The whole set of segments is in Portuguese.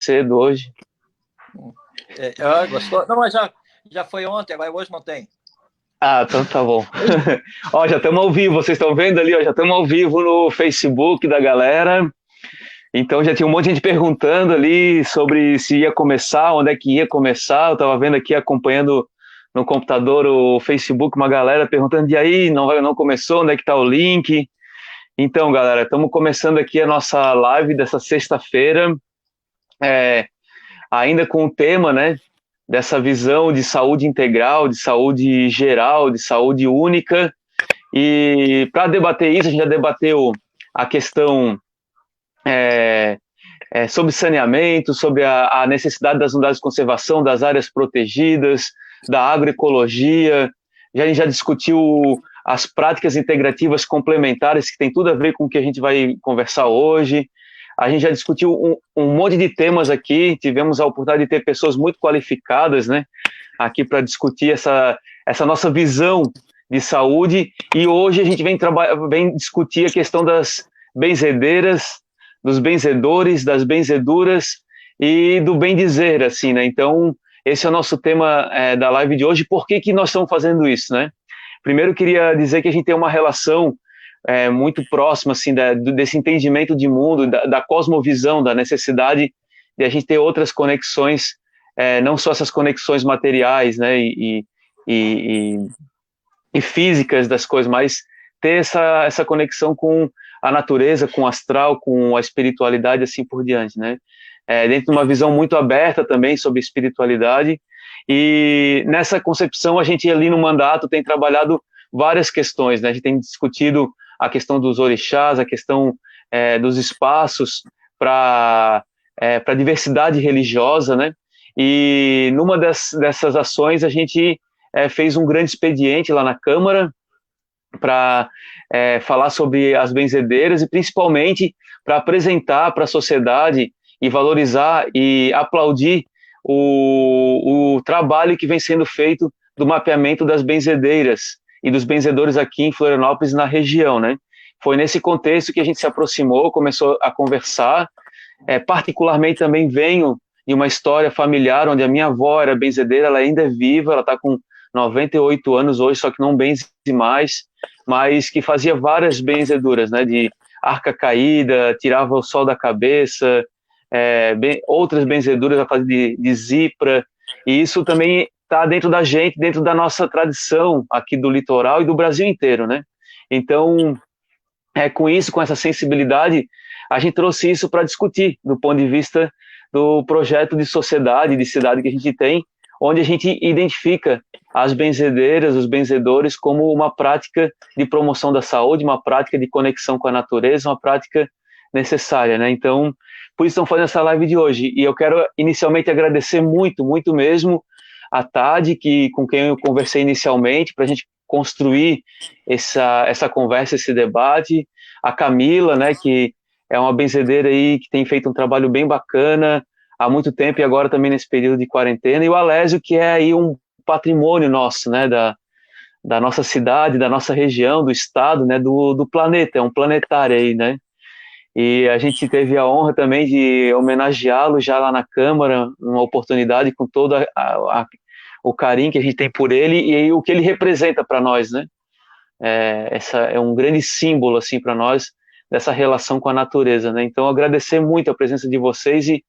cedo hoje. Gostou? Não, mas já foi ontem, agora hoje não tem. Ah, então tá bom. Ó, já estamos ao vivo, vocês estão vendo ali, ó, já estamos ao vivo no Facebook da galera. Então já tinha um monte de gente perguntando ali sobre se ia começar, onde é que ia começar. Eu estava vendo aqui, acompanhando no computador o Facebook, uma galera perguntando, e aí, não começou, onde é que está o link? Então, galera, estamos começando aqui a nossa live dessa sexta-feira, ainda com o tema, né, dessa visão de saúde integral, de saúde geral, de saúde única. E para debater isso, a gente já debateu a questão sobre saneamento, sobre a necessidade das unidades de conservação, das áreas protegidas, da agroecologia. A gente já discutiu as práticas integrativas complementares, que tem tudo a ver com o que a gente vai conversar hoje. A gente já discutiu um monte de temas aqui, tivemos a oportunidade de ter pessoas muito qualificadas, né, aqui para discutir essa nossa visão de saúde, e hoje a gente vem discutir a questão das benzedeiras, dos benzedores, das benzeduras e do bem dizer, assim, né? Então, esse é o nosso tema da live de hoje. Por que nós estamos fazendo isso, né? Primeiro, queria dizer que a gente tem uma relação muito próxima, assim, desse entendimento de mundo, da cosmovisão, da necessidade de a gente ter outras conexões, não só essas conexões materiais, né, e físicas das coisas, mas ter essa conexão com a natureza, com o astral, com a espiritualidade, assim por diante, né? Dentro de uma visão muito aberta também sobre espiritualidade. E nessa concepção, a gente ali no mandato tem trabalhado várias questões, né? A gente tem discutido a questão dos orixás, a questão dos espaços para a diversidade religiosa, né? E numa dessas ações, a gente fez um grande expediente lá na Câmara para falar sobre as benzedeiras e principalmente para apresentar para a sociedade e valorizar e aplaudir o trabalho que vem sendo feito do mapeamento das benzedeiras e dos benzedores aqui em Florianópolis, na região, né? Foi nesse contexto que a gente se aproximou, começou a conversar. Particularmente também venho de uma história familiar onde a minha avó era benzedeira, ela ainda é viva, ela está com 98 anos hoje, só que não benze mais, mas que fazia várias benzeduras, né, de arca caída, tirava o sol da cabeça, outras benzeduras a fazer de zipra, e isso também está dentro da gente, dentro da nossa tradição aqui do litoral e do Brasil inteiro, né? Então, com isso, com essa sensibilidade, a gente trouxe isso para discutir do ponto de vista do projeto de sociedade, de cidade que a gente tem, onde a gente identifica as benzedeiras, os benzedores como uma prática de promoção da saúde, uma prática de conexão com a natureza, uma prática necessária, né? Então, por isso estamos fazendo essa live de hoje. E eu quero inicialmente agradecer muito, muito mesmo a Tade, com quem eu conversei inicialmente, para a gente construir essa conversa, esse debate, a Camila, né, que é uma benzedeira aí que tem feito um trabalho bem bacana há muito tempo e agora também nesse período de quarentena, e o Alésio, que é aí um patrimônio nosso, né, da nossa cidade, da nossa região, do estado, né, do planeta, é um planetário aí, né, e a gente teve a honra também de homenageá-lo já lá na Câmara, uma oportunidade com todo o carinho que a gente tem por ele e o que ele representa para nós, né, essa é um grande símbolo, assim, para nós, dessa relação com a natureza, né, então agradecer muito a presença de vocês e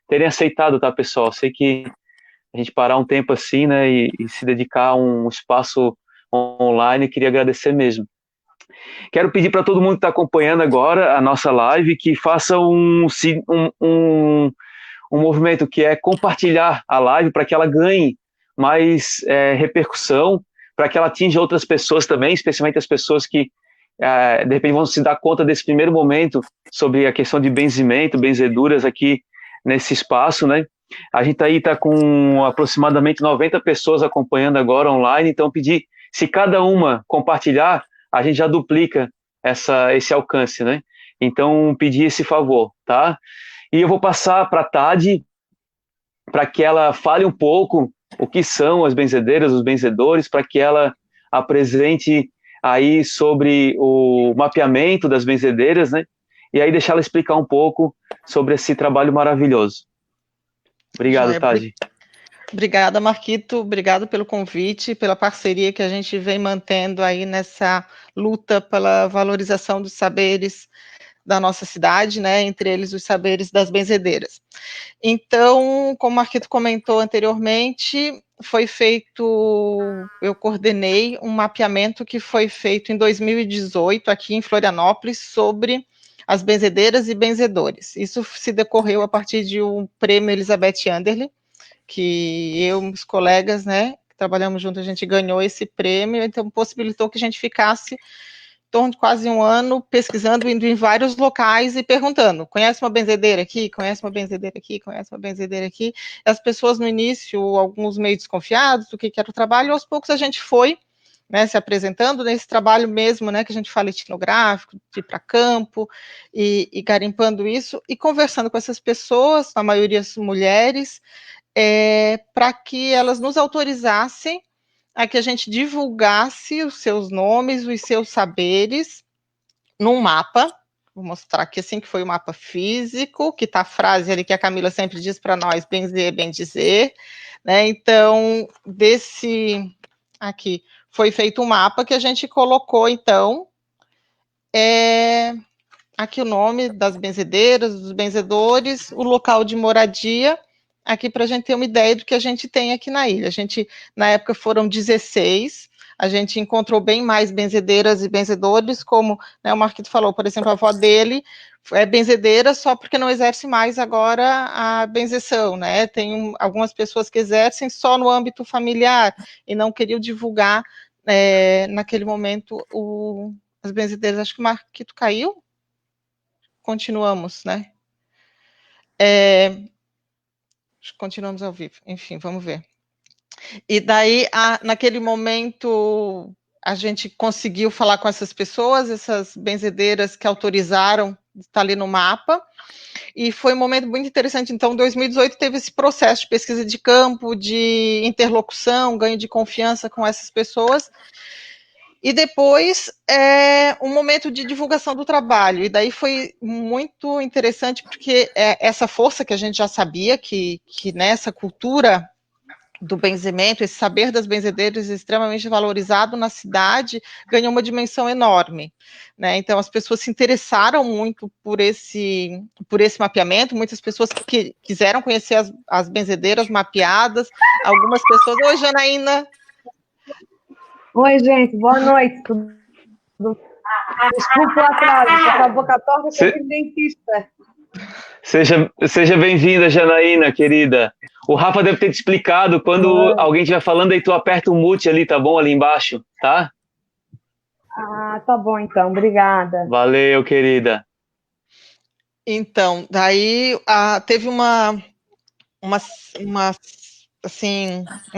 terem aceitado, tá, pessoal, sei que a gente parar um tempo assim, né, e se dedicar a um espaço online, queria agradecer mesmo. Quero pedir para todo mundo que está acompanhando agora a nossa live que faça um movimento que é compartilhar a live para que ela ganhe mais repercussão, para que ela atinja outras pessoas também, especialmente as pessoas que de repente vão se dar conta desse primeiro momento sobre a questão de benzimento, benzeduras aqui nesse espaço, né? A gente aí está com aproximadamente 90 pessoas acompanhando agora online, então pedir, se cada uma compartilhar, a gente já duplica esse alcance, né? Então, pedir esse favor, tá? E eu vou passar para a Tade, para que ela fale um pouco o que são as benzedeiras, os benzedores, para que ela apresente aí sobre o mapeamento das benzedeiras, né? E aí deixar ela explicar um pouco sobre esse trabalho maravilhoso. Obrigado, Tade. Obrigada, Marquito. Obrigado pelo convite, pela parceria que a gente vem mantendo aí nessa luta pela valorização dos saberes da nossa cidade, né, entre eles os saberes das benzedeiras. Então, como o Marquito comentou anteriormente, eu coordenei um mapeamento que foi feito em 2018 aqui em Florianópolis sobre as benzedeiras e benzedores. Isso se decorreu a partir de um prêmio Elizabeth Anderle, que eu e os colegas, né, que trabalhamos juntos, a gente ganhou esse prêmio, então possibilitou que a gente ficasse em torno de quase um ano pesquisando, indo em vários locais e perguntando, conhece uma benzedeira aqui? Conhece uma benzedeira aqui? Conhece uma benzedeira aqui? E as pessoas no início, alguns meio desconfiados do que era o trabalho, e aos poucos a gente foi, né, se apresentando nesse trabalho mesmo, né, que a gente fala etnográfico, de ir para campo, e garimpando isso, e conversando com essas pessoas, na maioria mulheres, para que elas nos autorizassem a que a gente divulgasse os seus nomes, os seus saberes, num mapa. Vou mostrar aqui assim que foi o mapa físico, que está a frase ali que a Camila sempre diz para nós, benzer, bem dizer, né? Então, aqui, foi feito um mapa que a gente colocou, então, aqui o nome das benzedeiras, dos benzedores, o local de moradia, aqui para a gente ter uma ideia do que a gente tem aqui na ilha. A gente, na época, foram 16, a gente encontrou bem mais benzedeiras e benzedores, como, né, o Marquito falou, por exemplo, a avó dele é benzedeira só porque não exerce mais agora a benzeção, né? Tem algumas pessoas que exercem só no âmbito familiar e não queriam divulgar, naquele momento, as benzedeiras. Acho que o Marquito caiu. Continuamos, né? Continuamos ao vivo. Enfim, vamos ver. E daí, naquele momento, a gente conseguiu falar com essas pessoas, essas benzedeiras que autorizaram estar ali no mapa, e foi um momento muito interessante. Então, em 2018, teve esse processo de pesquisa de campo, de interlocução, ganho de confiança com essas pessoas, e depois um momento de divulgação do trabalho, e daí foi muito interessante, porque essa força que a gente já sabia, que nessa cultura do benzimento, esse saber das benzedeiras extremamente valorizado na cidade, ganhou uma dimensão enorme, né? Então as pessoas se interessaram muito por esse mapeamento, muitas pessoas que quiseram conhecer as benzedeiras mapeadas, algumas pessoas... Oi, Janaína! Oi, gente, boa noite. Desculpa o atraso, estou com a boca torta, estou com dentista. Seja bem-vinda, Janaína, querida. O Rafa deve ter te explicado, quando alguém estiver falando, aí tu aperta o mute ali, tá bom? Ali embaixo, tá? Ah, tá bom então, obrigada. Valeu, querida. Então, daí teve uma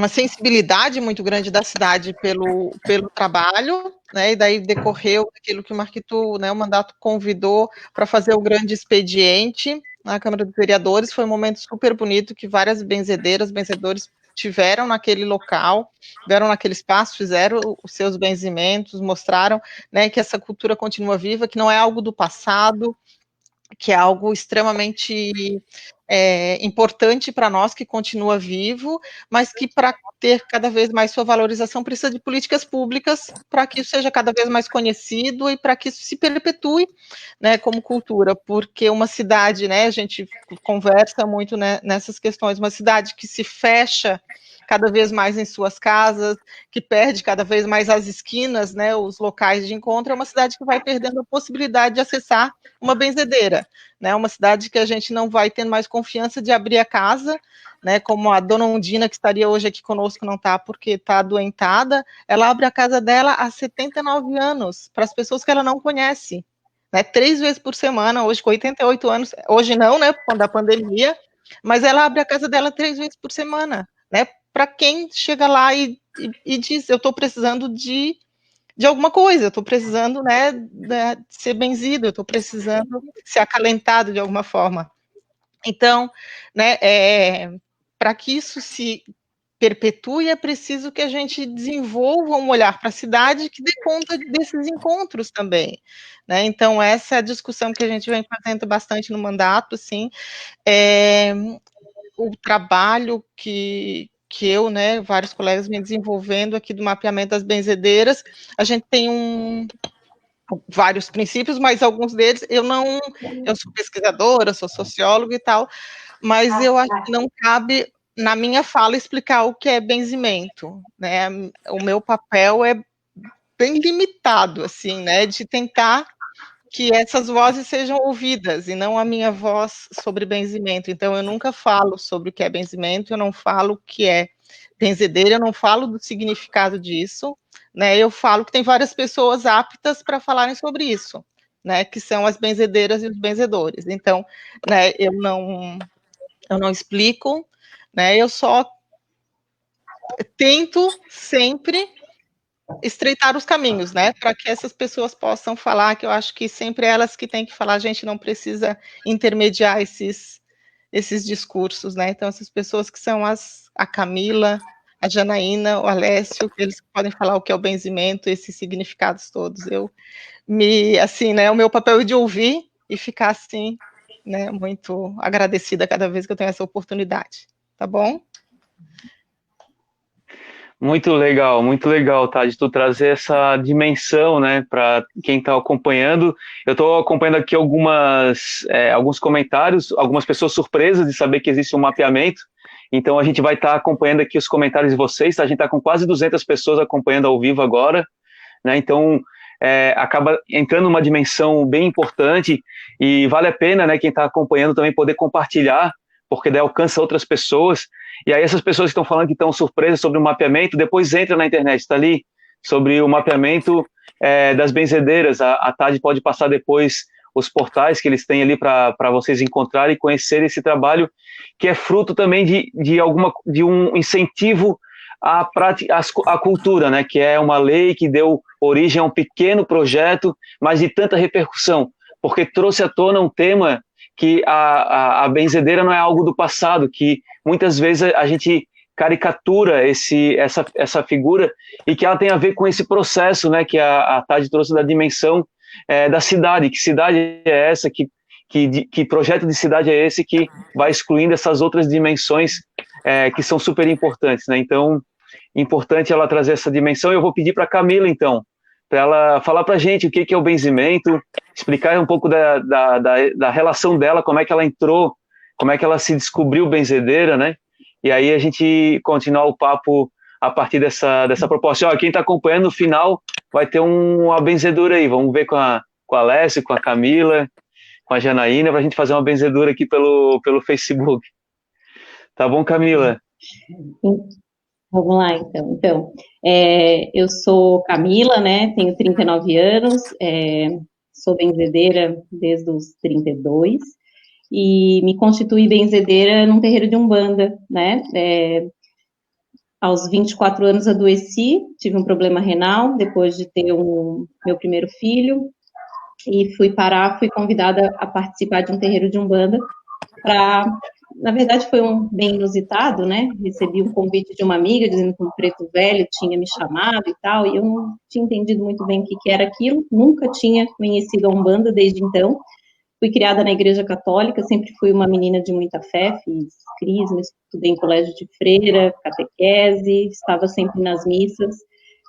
sensibilidade muito grande da cidade pelo trabalho, né, e daí decorreu aquilo que o Marquito, né, o mandato convidou para fazer o grande expediente na Câmara dos Vereadores. Foi um momento super bonito, que várias benzedores tiveram naquele local, tiveram naquele espaço, fizeram os seus benzimentos, mostraram, né, que essa cultura continua viva, que não é algo do passado, que é algo extremamente importante para nós, que continua vivo, mas que, para ter cada vez mais sua valorização, precisa de políticas públicas para que isso seja cada vez mais conhecido e para que isso se perpetue, né, como cultura, porque uma cidade, né, a gente conversa muito, né, nessas questões, uma cidade que se fecha cada vez mais em suas casas, que perde cada vez mais as esquinas, né, os locais de encontro, é uma cidade que vai perdendo a possibilidade de acessar uma benzedeira, né, uma cidade que a gente não vai tendo mais confiança de abrir a casa, né, como a dona Undina, que estaria hoje aqui conosco, não está porque está adoentada, ela abre a casa dela há 79 anos, para as pessoas que ela não conhece, né, 3 vezes por semana, hoje com 88 anos, hoje não, né, por conta da pandemia, mas ela abre a casa dela 3 vezes por semana, né, para quem chega lá e diz, eu estou precisando de alguma coisa, eu estou precisando, né, de ser benzido, eu estou precisando ser acalentado de alguma forma. Então, né, para que isso se perpetue, é preciso que a gente desenvolva um olhar para a cidade que dê conta desses encontros também, né? Então, essa é a discussão que a gente vem fazendo bastante no mandato, assim. o trabalho que eu, né, vários colegas me desenvolvendo aqui do mapeamento das benzedeiras, a gente tem vários princípios, mas alguns deles eu sou pesquisadora, sou socióloga e tal, mas eu acho que não cabe na minha fala explicar o que é benzimento, né? O meu papel é bem limitado, assim, né, de tentar que essas vozes sejam ouvidas, e não a minha voz sobre benzimento. Então, eu nunca falo sobre o que é benzimento, eu não falo o que é benzedeira, eu não falo do significado disso, né? Eu falo que tem várias pessoas aptas para falarem sobre isso, né? Que são as benzedeiras e os benzedores. Então, né, eu não explico, né? Eu só tento sempre estreitar os caminhos, né, para que essas pessoas possam falar, que eu acho que sempre elas que têm que falar, a gente não precisa intermediar esses discursos, né, então essas pessoas que são a Camila, a Janaína, o Alessio, eles podem falar o que é o benzimento, esses significados todos, assim, né, o meu papel é de ouvir e ficar assim, né, muito agradecida cada vez que eu tenho essa oportunidade, tá bom? Muito legal, tá, de tu trazer essa dimensão, né, para quem está acompanhando. Eu estou acompanhando aqui alguns comentários, algumas pessoas surpresas de saber que existe um mapeamento, então a gente vai estar acompanhando aqui os comentários de vocês, tá? A gente está com quase 200 pessoas acompanhando ao vivo agora, né, então acaba entrando numa dimensão bem importante e vale a pena, né, quem está acompanhando também poder compartilhar, porque daí alcança outras pessoas. E aí essas pessoas que estão falando que estão surpresas sobre o mapeamento, depois entra na internet, está ali, sobre o mapeamento das benzedeiras. A Tade pode passar depois os portais que eles têm ali para vocês encontrarem e conhecerem esse trabalho, que é fruto também de um incentivo à prática, à cultura, né? Que é uma lei que deu origem a um pequeno projeto, mas de tanta repercussão, porque trouxe à tona um tema que a benzedeira não é algo do passado, que muitas vezes a gente caricatura essa figura e que ela tem a ver com esse processo, né, que a Tade trouxe da dimensão da cidade. Que cidade é essa? Que projeto de cidade é esse que vai excluindo essas outras dimensões que são super importantes, né? Então, importante ela trazer essa dimensão. Eu vou pedir para a Camila, então, para ela falar para a gente o que é o benzimento, explicar um pouco da relação dela, como é que ela entrou, como é que ela se descobriu benzedeira, né? E aí a gente continuar o papo a partir dessa proposta. Ó, quem está acompanhando, no final vai ter uma benzedura aí. Vamos ver com a Alessia, com a Camila, com a Janaína, para a gente fazer uma benzedura aqui pelo Facebook. Tá bom, Camila? Vamos lá, então. Então, eu sou Camila, né? Tenho 39 anos, sou benzedeira desde os 32 e me constituí benzedeira num terreiro de Umbanda, né? Aos 24 anos adoeci, tive um problema renal depois de ter meu primeiro filho e fui convidada a participar de um terreiro de Umbanda na verdade, foi bem inusitado, né? Recebi um convite de uma amiga dizendo que um preto velho tinha me chamado e tal, e eu não tinha entendido muito bem o que era aquilo, nunca tinha conhecido a Umbanda desde então. Fui criada na Igreja Católica, sempre fui uma menina de muita fé, fiz crisma, estudei em colégio de freira, catequese, estava sempre nas missas.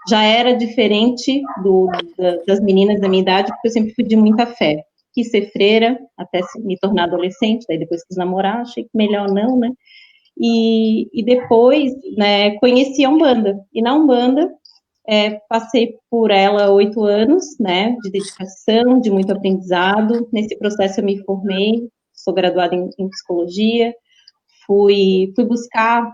Já era diferente das meninas da minha idade, porque eu sempre fui de muita fé. Quis ser freira, até me tornar adolescente, daí depois quis namorar, achei que melhor não, né? E depois, né, conheci a Umbanda. E na Umbanda, passei por ela 8 anos, né, de dedicação, de muito aprendizado. Nesse processo eu me formei, sou graduada em psicologia, fui buscar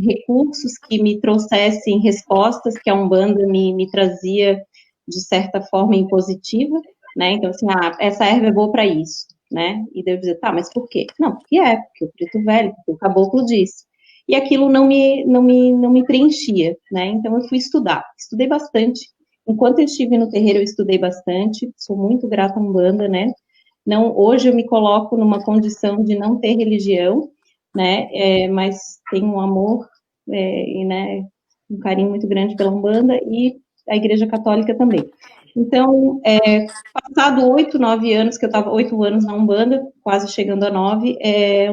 recursos que me trouxessem respostas que a Umbanda me trazia, de certa forma, impositiva, né? Então, assim, essa erva é boa para isso, né? E devo dizer, tá, mas por quê? Não, porque o preto velho, porque o caboclo disse. E aquilo não me preenchia, né? Então, eu fui estudei bastante. Enquanto eu estive no terreiro, eu estudei bastante, sou muito grata à Umbanda, né? Não, hoje eu me coloco numa condição de não ter religião, né? Mas tenho um amor, né? Um carinho muito grande pela Umbanda e a Igreja Católica também. Então, passado 8, 9 anos, que eu estava 8 anos na Umbanda, quase chegando a 9,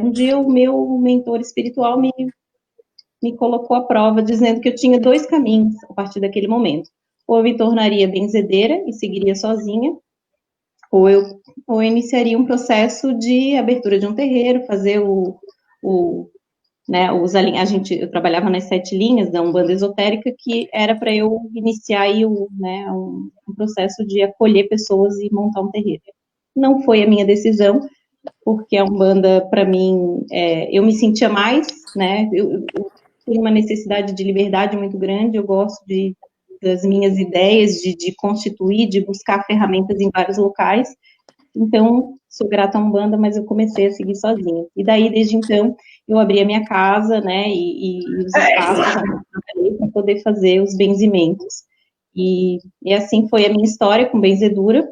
um dia o meu mentor espiritual me colocou à prova, dizendo que eu tinha dois caminhos a partir daquele momento. Ou eu me tornaria benzedeira e seguiria sozinha, ou eu iniciaria um processo de abertura de um terreiro, fazer né, eu trabalhava nas 7 linhas da Umbanda Esotérica, que era para eu iniciar aí né, um processo de acolher pessoas e montar um terreiro. Não foi a minha decisão, porque a Umbanda, para mim, eu me sentia mais, né, eu tenho uma necessidade de liberdade muito grande, eu gosto das minhas ideias, de constituir, de buscar ferramentas em vários locais. Então, sou grata à Umbanda, mas eu comecei a seguir sozinha. E daí, desde então, eu abri a minha casa, né, e os espaços para poder fazer os benzimentos. E assim foi a minha história com benzedura.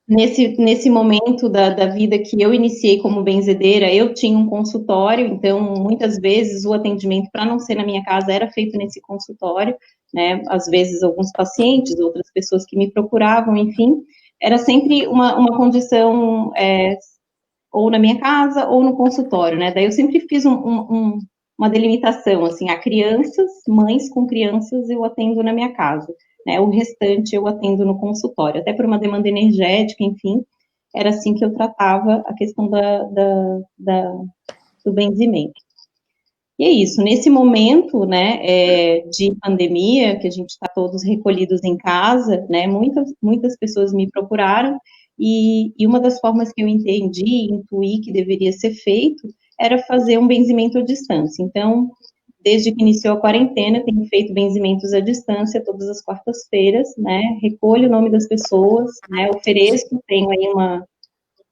Nesse momento da vida que eu iniciei como benzedeira, eu tinha um consultório, então, muitas vezes, o atendimento, para não ser na minha casa, era feito nesse consultório, né, às vezes, alguns pacientes, outras pessoas que me procuravam, enfim, era sempre uma condição, ou na minha casa, ou no consultório, né, daí eu sempre fiz uma delimitação, assim, a crianças, mães com crianças, eu atendo na minha casa, né, o restante eu atendo no consultório, até por uma demanda energética, enfim, era assim que eu tratava a questão do benzimento. E é isso, nesse momento, né, de pandemia, que a gente está todos recolhidos em casa, né, muitas pessoas me procuraram, e uma das formas que eu entendi, intuí que deveria ser feito, era fazer um benzimento à distância. Então, desde que iniciou a quarentena, eu tenho feito benzimentos à distância todas as quartas-feiras, né, recolho o nome das pessoas, né, ofereço, tenho aí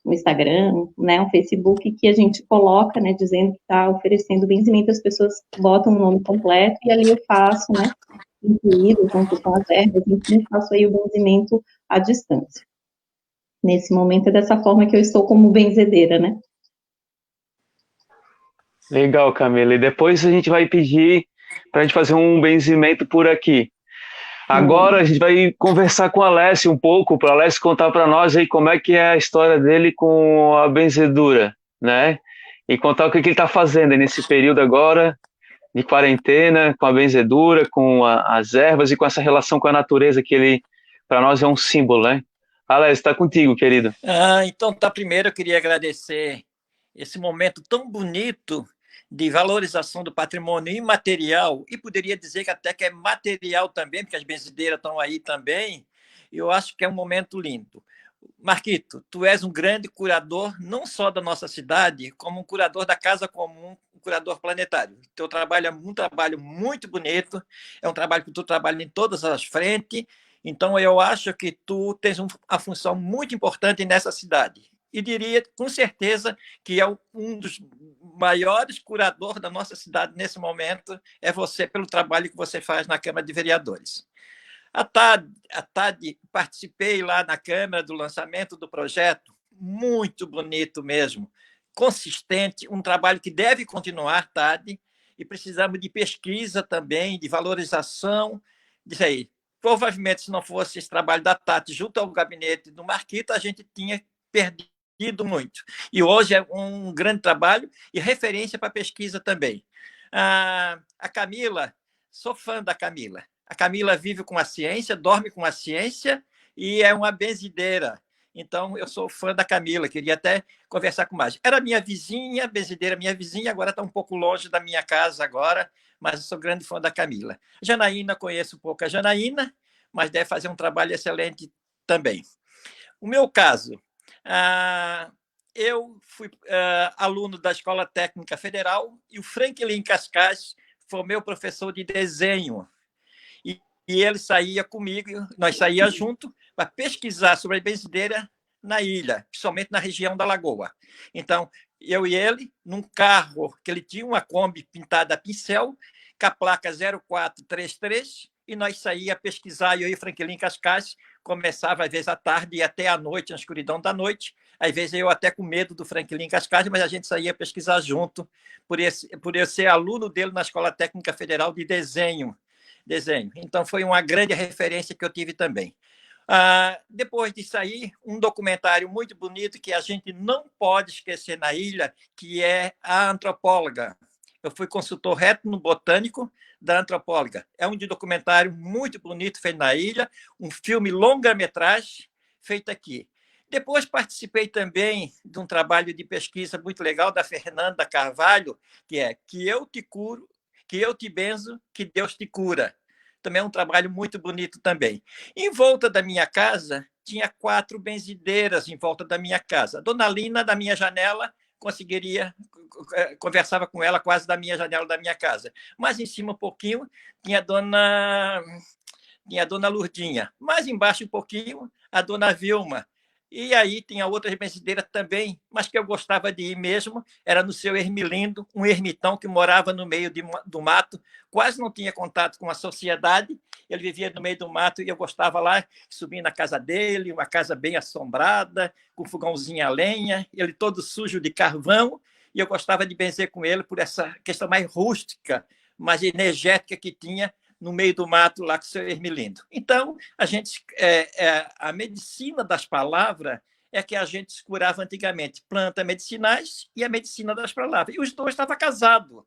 um Instagram, né, um Facebook, que a gente coloca, né, dizendo que está oferecendo benzimento, as pessoas botam o nome completo, e ali eu faço, né, incluído junto com as ervas, enfim, faço aí o benzimento à distância. Nesse momento é dessa forma que eu estou como benzedeira, né. Legal, Camila. E depois a gente vai pedir para a gente fazer um benzimento por aqui. Agora a gente vai conversar com o Alessio um pouco, para o Alessio contar para nós aí como é que é a história dele com a benzedura, né? E contar o que ele está fazendo nesse período agora de quarentena, com a benzedura, com as ervas e com essa relação com a natureza que ele, para nós, é um símbolo, né? Alessio, está contigo, querido. Então, primeiro eu queria agradecer esse momento tão bonito de valorização do patrimônio imaterial, e poderia dizer que até que é material também, porque as benzedeiras estão aí também, eu acho que é um momento lindo. Marquito, tu és um grande curador, não só da nossa cidade, como um curador da Casa Comum, um curador planetário. Teu trabalho é um trabalho muito bonito, é um trabalho que tu trabalha em todas as frentes, então eu acho que tu tens uma função muito importante nessa cidade. E diria, com certeza, que é um dos maiores curadores da nossa cidade nesse momento, é você, pelo trabalho que você faz na Câmara de Vereadores. À tarde, participei lá na Câmara do lançamento do projeto, muito bonito mesmo, consistente, um trabalho que deve continuar, Tade, e precisamos de pesquisa também, de valorização disso aí. Provavelmente, se não fosse esse trabalho da Tati junto ao gabinete do Marquito, a gente tinha perdido muito. E hoje é um grande trabalho e referência para pesquisa também. A Camila, sou fã da Camila. A Camila vive com a ciência, dorme com a ciência e é uma benzideira. Então, eu sou fã da Camila, queria até conversar com mais. Era minha vizinha, benzideira minha vizinha, agora está um pouco longe da minha casa agora, mas eu sou grande fã da Camila. Janaína, conheço um pouco a Janaína, mas deve fazer um trabalho excelente também. O meu caso, eu fui aluno da Escola Técnica Federal e o Franklin Cascais foi o meu professor de desenho. E ele saía comigo, nós saíamos juntos para pesquisar sobre a benzideira na ilha, principalmente na região da Lagoa. Então, eu e ele, num carro, que ele tinha uma Kombi pintada a pincel, com a placa 0433, e nós saíamos pesquisar, eu e o Franklin Cascais, começava às vezes à tarde e até à noite, na escuridão da noite, às vezes eu até com medo do Franklin Cascais, mas a gente saía pesquisar junto, por eu ser aluno dele na Escola Técnica Federal de desenho. Então, foi uma grande referência que eu tive também. Depois de sair, um documentário muito bonito que a gente não pode esquecer na ilha, que é A Antropóloga. Eu fui consultor etnobotânico da antropóloga. É um documentário muito bonito feito na ilha, um filme longa-metragem feito aqui. Depois participei também de um trabalho de pesquisa muito legal da Fernanda Carvalho, que é Que eu te curo, que eu te benzo, que Deus te cura. Também é um trabalho muito bonito também. Em volta da minha casa, tinha 4 benzideiras em volta da minha casa. A dona Lina, da minha janela, conversava com ela quase da minha janela da minha casa. Mas em cima um pouquinho, tinha a dona Lurdinha. Mais embaixo um pouquinho, a dona Vilma. E aí tinha outras benzideiras também, mas que eu gostava de ir mesmo, era no seu Ermilindo, um ermitão que morava no meio do mato, quase não tinha contato com a sociedade, ele vivia no meio do mato e eu gostava lá, subir na casa dele, uma casa bem assombrada, com fogãozinho a lenha, ele todo sujo de carvão, e eu gostava de benzer com ele por essa questão mais rústica, mais energética que tinha no meio do mato lá com o seu Ermilindo. Então, a medicina das palavras é que a gente se curava antigamente, plantas medicinais e a medicina das palavras. E os dois estavam casados.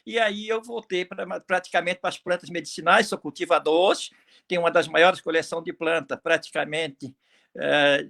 E aí eu voltei praticamente para as plantas medicinais, sou cultivador hoje, tenho uma das maiores coleções de plantas, praticamente,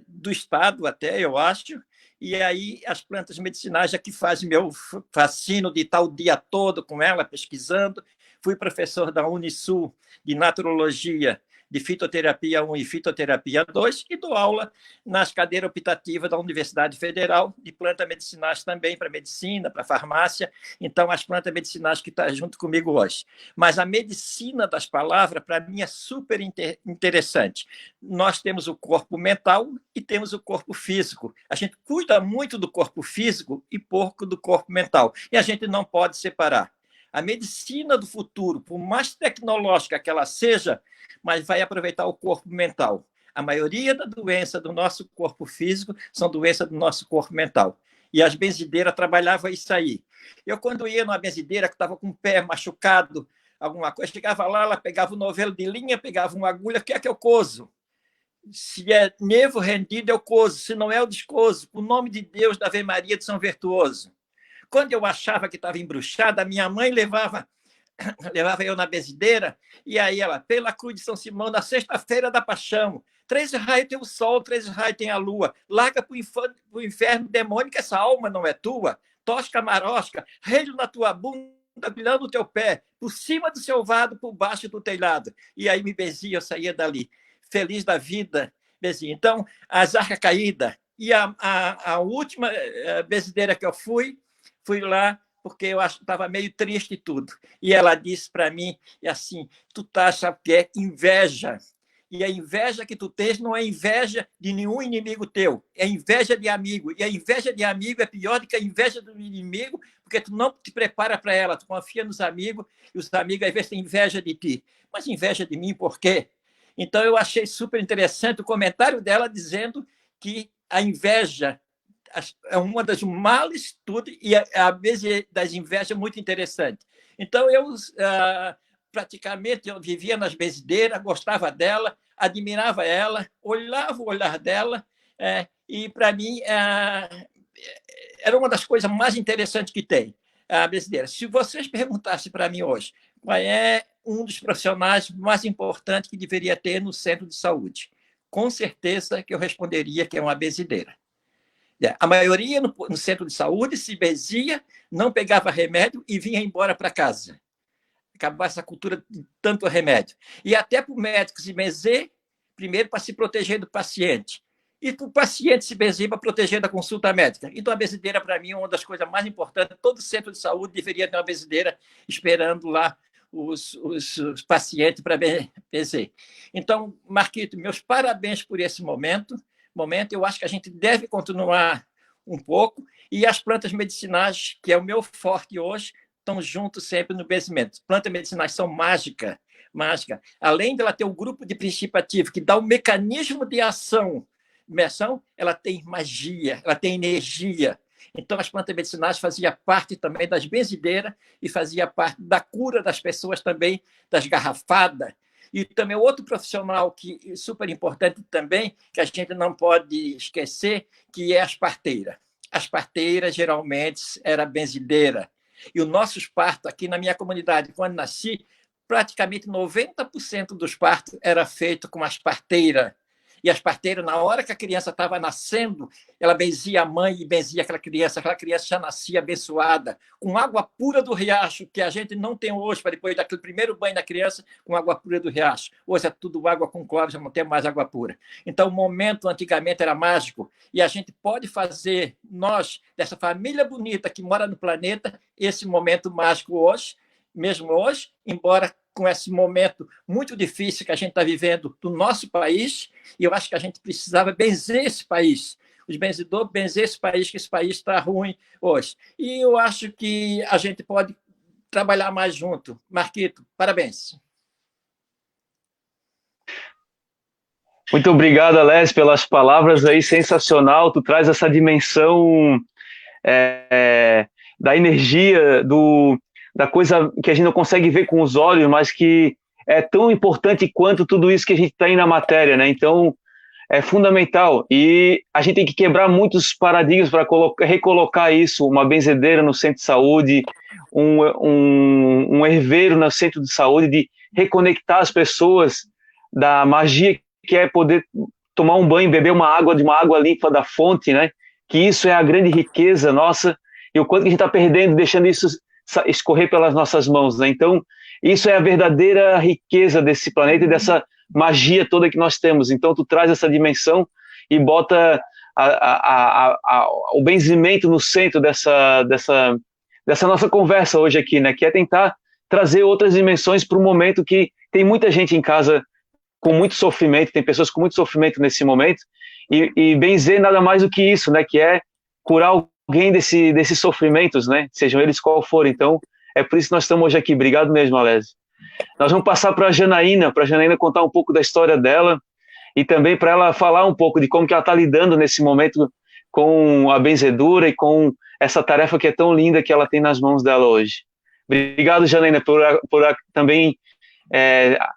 do estado até, eu acho, e aí as plantas medicinais é que fazem meu fascínio de estar o dia todo com ela, pesquisando. Fui professor da Unisul de Naturologia, de Fitoterapia 1 e Fitoterapia 2, e dou aula nas cadeiras optativas da Universidade Federal, de plantas medicinais também, para medicina, para farmácia. Então, as plantas medicinais que estão junto comigo hoje. Mas a medicina das palavras, para mim, é super interessante. Nós temos o corpo mental e temos o corpo físico. A gente cuida muito do corpo físico e pouco do corpo mental. E a gente não pode separar. A medicina do futuro, por mais tecnológica que ela seja, mas vai aproveitar o corpo mental. A maioria da doença do nosso corpo físico são doenças do nosso corpo mental. E as benzideiras trabalhavam isso aí. Eu, quando ia numa benzideira que estava com o pé machucado, alguma coisa, chegava lá, ela pegava um novelo de linha, pegava uma agulha, o que é que eu coso? Se é nervo rendido, eu coso. Se não é, eu descoso. O nome de Deus, da Ave Maria de São Virtuoso. Quando eu achava que estava embruxada, minha mãe levava eu na benzideira, e aí ela, pela cruz de São Simão, na sexta-feira da paixão, 13 raios tem o sol, 13 raios tem a lua, larga para o inferno demônio, que essa alma não é tua, tosca marosca, reino na tua bunda, brilhando o teu pé, por cima do seu vado, por baixo do telhado. E aí me benzia, eu saía dali, feliz da vida, benzia. Então, as arcas caídas, e a última benzideira que eu fui lá, porque eu estava meio triste e tudo. E ela disse para mim, assim, tu sabe o que é inveja. E a inveja que tu tens não é inveja de nenhum inimigo teu, é inveja de amigo. E a inveja de amigo é pior do que a inveja do inimigo, porque tu não te prepara para ela, tu confia nos amigos, e os amigos às vezes têm inveja de ti. Mas inveja de mim por quê? Então eu achei super interessante o comentário dela dizendo que a inveja é uma das males tudo, e a base das invejas é muito interessante. Então, eu praticamente eu vivia nas benzideiras, gostava dela, admirava ela, olhava o olhar dela, e, para mim, era uma das coisas mais interessantes que tem, a benzideira. Se vocês perguntassem para mim hoje qual é um dos profissionais mais importantes que deveria ter no centro de saúde, com certeza que eu responderia que é uma benzideira. A maioria no centro de saúde se benzia, não pegava remédio e vinha embora para casa. Acabar essa cultura de tanto remédio. E até para o médico se benzer, primeiro para se proteger do paciente. E para o paciente se benzer para proteger da consulta médica. Então, a benzideira, para mim, é uma das coisas mais importantes. Todo centro de saúde deveria ter uma benzideira esperando lá os pacientes para benzer. Então, Marquito, meus parabéns por esse momento. Eu acho que a gente deve continuar um pouco, e as plantas medicinais, que é o meu forte hoje, estão juntos sempre no benzimento. Plantas medicinais são mágica. Além dela ter um grupo de princípio ativo que dá um mecanismo de ação, ela tem magia, ela tem energia. Então, as plantas medicinais faziam parte também das benzideiras e fazia parte da cura das pessoas também, das garrafadas. E também outro profissional que é super importante também, que a gente não pode esquecer, que é as parteiras. As parteiras, geralmente, era benzideira. E os nossos partos, aqui na minha comunidade, quando nasci, praticamente 90% dos partos era feito com as parteiras. E as parteiras, na hora que a criança estava nascendo, ela benzia a mãe e benzia aquela criança já nascia abençoada, com água pura do riacho, que a gente não tem hoje, para depois daquele primeiro banho da criança, com água pura do riacho. Hoje é tudo água com cloro, já não tem mais água pura. Então, o momento antigamente era mágico, e a gente pode fazer, nós, dessa família bonita que mora no planeta, esse momento mágico hoje, mesmo hoje, embora com esse momento muito difícil que a gente está vivendo do nosso país, e eu acho que a gente precisava benzer esse país, os benzedores benzer esse país, que esse país está ruim hoje. E eu acho que a gente pode trabalhar mais junto. Marquito, parabéns. Muito obrigado, Alex, pelas palavras aí, sensacional. Tu traz essa dimensão da energia, da coisa que a gente não consegue ver com os olhos, mas que é tão importante quanto tudo isso que a gente tem na matéria, né? Então, é fundamental. E a gente tem que quebrar muitos paradigmas para recolocar isso, uma benzedeira no centro de saúde, um herveiro no centro de saúde, de reconectar as pessoas da magia que é poder tomar um banho, beber uma água limpa da fonte, né? Que isso é a grande riqueza nossa, e o quanto que a gente está perdendo, deixando isso escorrer pelas nossas mãos, né? Então, isso é a verdadeira riqueza desse planeta e dessa magia toda que nós temos. Então, tu traz essa dimensão e bota o benzimento no centro dessa nossa conversa hoje aqui, né? Que é tentar trazer outras dimensões para um momento que tem muita gente em casa com muito sofrimento, tem pessoas com muito sofrimento nesse momento, e benzer nada mais do que isso, né? Que é curar alguém desses sofrimentos, né? Sejam eles qual forem. Então, é por isso que nós estamos hoje aqui. Obrigado mesmo, Alésio. Nós vamos passar para a Janaína contar um pouco da história dela e também para ela falar um pouco de como que ela está lidando nesse momento com a benzedura e com essa tarefa que é tão linda que ela tem nas mãos dela hoje. Obrigado, Janaína, por também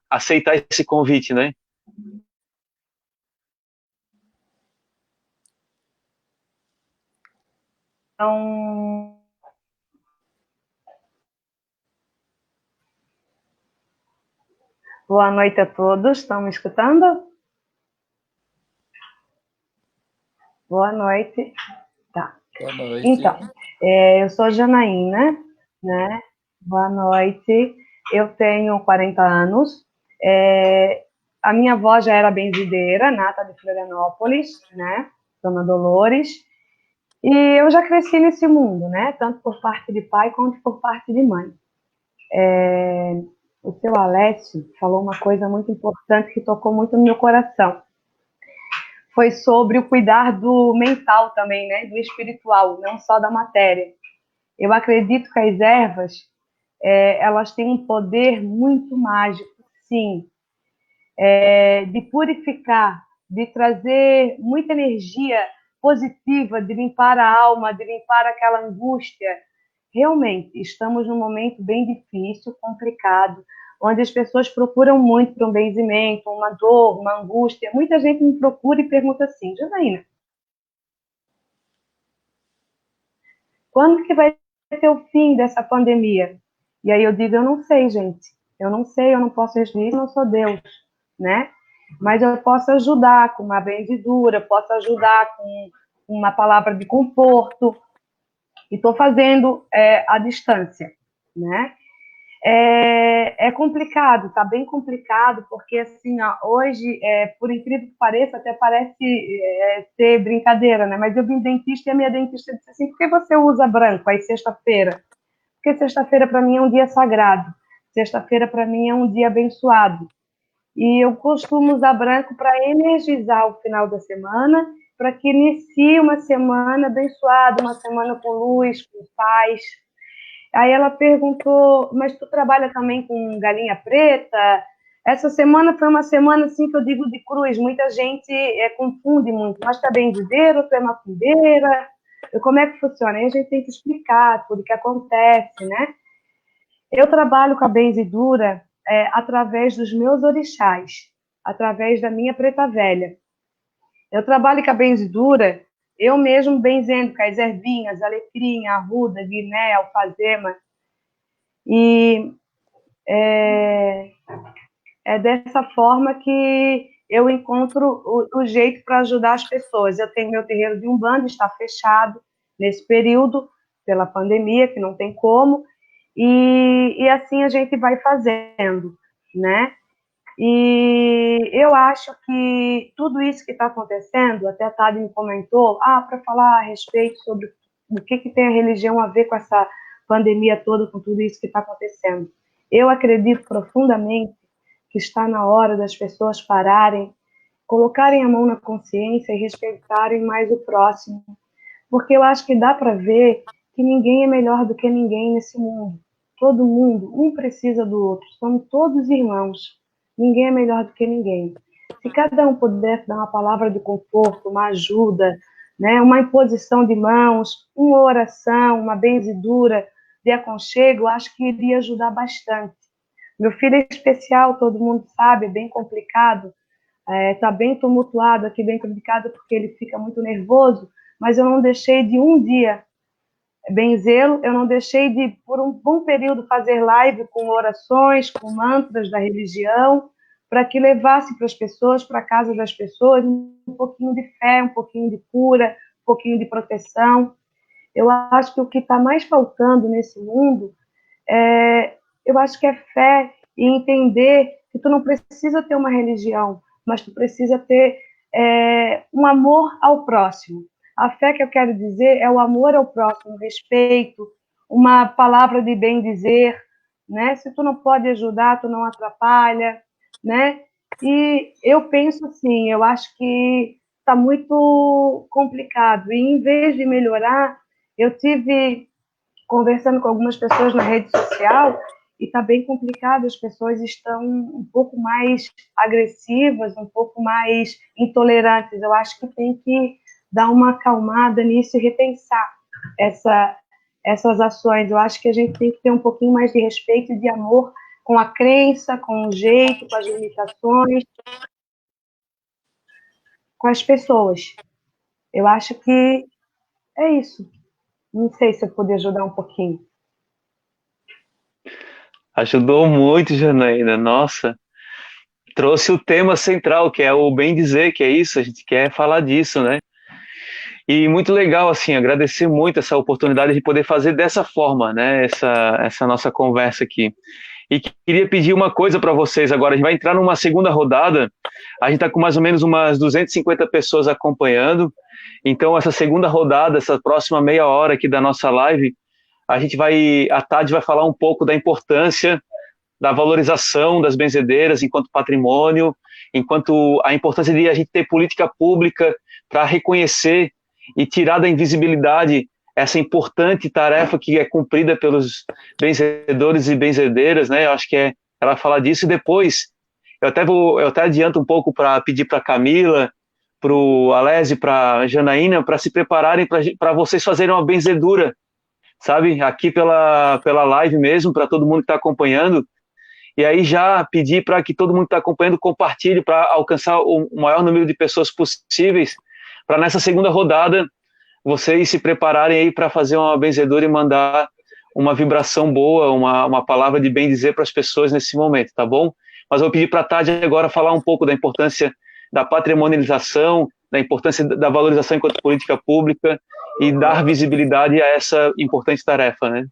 aceitar esse convite, né? Então, boa noite a todos. Estão me escutando? Boa noite. Tá. Boa noite. Então, eu sou Janaína, né? Boa noite. Eu tenho 40 anos. A minha avó já era benzideira, nata de Florianópolis, né? Dona Dolores. E eu já cresci nesse mundo, né? Tanto por parte de pai quanto por parte de mãe. O seu Alessio falou uma coisa muito importante que tocou muito no meu coração. Foi sobre o cuidar do mental também, né? Do espiritual, não só da matéria. Eu acredito que as ervas, elas têm um poder muito mágico, sim, de purificar, de trazer muita energia positiva, de limpar a alma, de limpar aquela angústia. Realmente, estamos num momento bem difícil, complicado, onde as pessoas procuram muito para um benzimento, uma dor, uma angústia. Muita gente me procura e pergunta assim: Janaína, quando que vai ter o fim dessa pandemia? E aí eu digo: eu não sei, gente. Eu não sei, eu não posso responder, eu não sou Deus, né? Mas eu posso ajudar com uma benzedura, posso ajudar com uma palavra de conforto, e estou fazendo à distância, né? É complicado, tá bem complicado, porque assim, hoje, por incrível que pareça, até parece ser brincadeira, né? Mas eu vim dentista e a minha dentista disse assim: por que você usa branco aí sexta-feira? Porque sexta-feira para mim é um dia sagrado, sexta-feira para mim é um dia abençoado. E eu costumo usar branco para energizar o final da semana, para que inicie uma semana abençoada, uma semana com luz, com paz. Aí ela perguntou: mas tu trabalha também com galinha preta? Essa semana foi uma semana, assim, que eu digo de cruz. Muita gente confunde muito. Mas tu é benzideiro, tu é macumbeira? Como é que funciona? Aí a gente tem que explicar tudo o que acontece, né? Eu trabalho com a benzedura através dos meus orixás, através da minha preta velha. Eu trabalho com a benzedura, eu mesmo benzendo com as ervinhas, alecrim, arruda, guiné, alfazema. E é dessa forma que eu encontro o jeito para ajudar as pessoas. Eu tenho meu terreiro de Umbanda, está fechado nesse período, pela pandemia, que não tem como, e assim a gente vai fazendo, né? E eu acho que tudo isso que está acontecendo, até a Tade me comentou, para falar a respeito sobre o que tem a religião a ver com essa pandemia toda, com tudo isso que está acontecendo. Eu acredito profundamente que está na hora das pessoas pararem, colocarem a mão na consciência e respeitarem mais o próximo, porque eu acho que dá para ver que ninguém é melhor do que ninguém nesse mundo. Todo mundo, um precisa do outro, somos todos irmãos. Ninguém é melhor do que ninguém. Se cada um pudesse dar uma palavra de conforto, uma ajuda, né, uma imposição de mãos, uma oração, uma benzedura de aconchego, eu acho que iria ajudar bastante. Meu filho é especial, todo mundo sabe, é bem complicado, está bem tumultuado aqui, bem complicado, porque ele fica muito nervoso, mas eu não deixei de um dia benzê-lo, eu não deixei de, por um bom período, fazer live com orações, com mantras da religião, para que levasse para as pessoas, para a casa das pessoas, um pouquinho de fé, um pouquinho de cura, um pouquinho de proteção. Eu acho que o que está mais faltando nesse mundo, eu acho que é fé e entender que tu não precisa ter uma religião, mas tu precisa ter um amor ao próximo. A fé que eu quero dizer é o amor ao próximo, o respeito, uma palavra de bem dizer, né? Se tu não pode ajudar, tu não atrapalha, né? E eu penso assim, eu acho que está muito complicado. E em vez de melhorar, eu tive conversando com algumas pessoas na rede social e está bem complicado, as pessoas estão um pouco mais agressivas, um pouco mais intolerantes. Eu acho que tem que dar uma acalmada nisso e repensar essas ações. Eu acho que a gente tem que ter um pouquinho mais de respeito e de amor com a crença, com o jeito, com as limitações, com as pessoas. Eu acho que é isso. Não sei se eu puder ajudar um pouquinho. Ajudou muito, Janaína. Nossa, trouxe o tema central, que é o bem dizer, que é isso, a gente quer falar disso, né? E muito legal, assim, agradecer muito essa oportunidade de poder fazer dessa forma, né? Essa nossa conversa aqui. E queria pedir uma coisa para vocês agora. A gente vai entrar numa segunda rodada. A gente está com mais ou menos umas 250 pessoas acompanhando. Então, essa segunda rodada, essa próxima meia hora aqui da nossa live, a Tade vai falar um pouco da importância da valorização das benzedeiras enquanto patrimônio, enquanto a importância de a gente ter política pública para reconhecer e tirar da invisibilidade essa importante tarefa que é cumprida pelos benzedores e benzedeiras, né? Eu acho que ela fala disso. E depois eu até adianto um pouco para pedir para a Camila, para o Alésio, para a Janaína, para se prepararem para vocês fazerem uma benzedura, sabe? Aqui pela live mesmo, para todo mundo que está acompanhando. E aí já pedir para que todo mundo que está acompanhando compartilhe para alcançar o maior número de pessoas possíveis, para nessa segunda rodada vocês se prepararem aí para fazer uma benzedura e mandar uma vibração boa, uma palavra de bem dizer para as pessoas nesse momento, tá bom? Mas eu vou pedir para a Tade agora falar um pouco da importância da patrimonialização, da importância da valorização enquanto política pública e dar visibilidade a essa importante tarefa, né?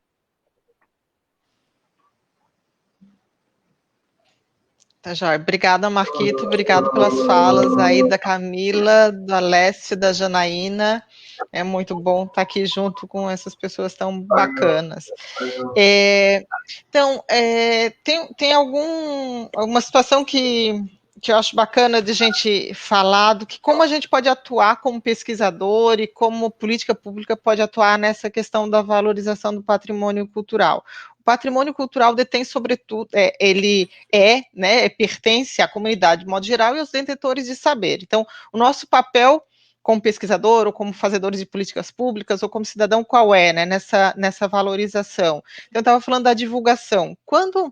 Tá, joia. Obrigada, Marquito. Obrigado pelas falas aí da Camila, da Alessia, da Janaína. É muito bom estar aqui junto com essas pessoas tão bacanas. Então, tem alguma situação que eu acho bacana de gente falar do que como a gente pode atuar como pesquisador e como política pública pode atuar nessa questão da valorização do patrimônio cultural. O patrimônio cultural detém, sobretudo, ele pertence à comunidade de modo geral e aos detentores de saber. Então, o nosso papel como pesquisador, ou como fazedores de políticas públicas, ou como cidadão, qual é, né, nessa valorização? Então, eu estava falando da divulgação. Quando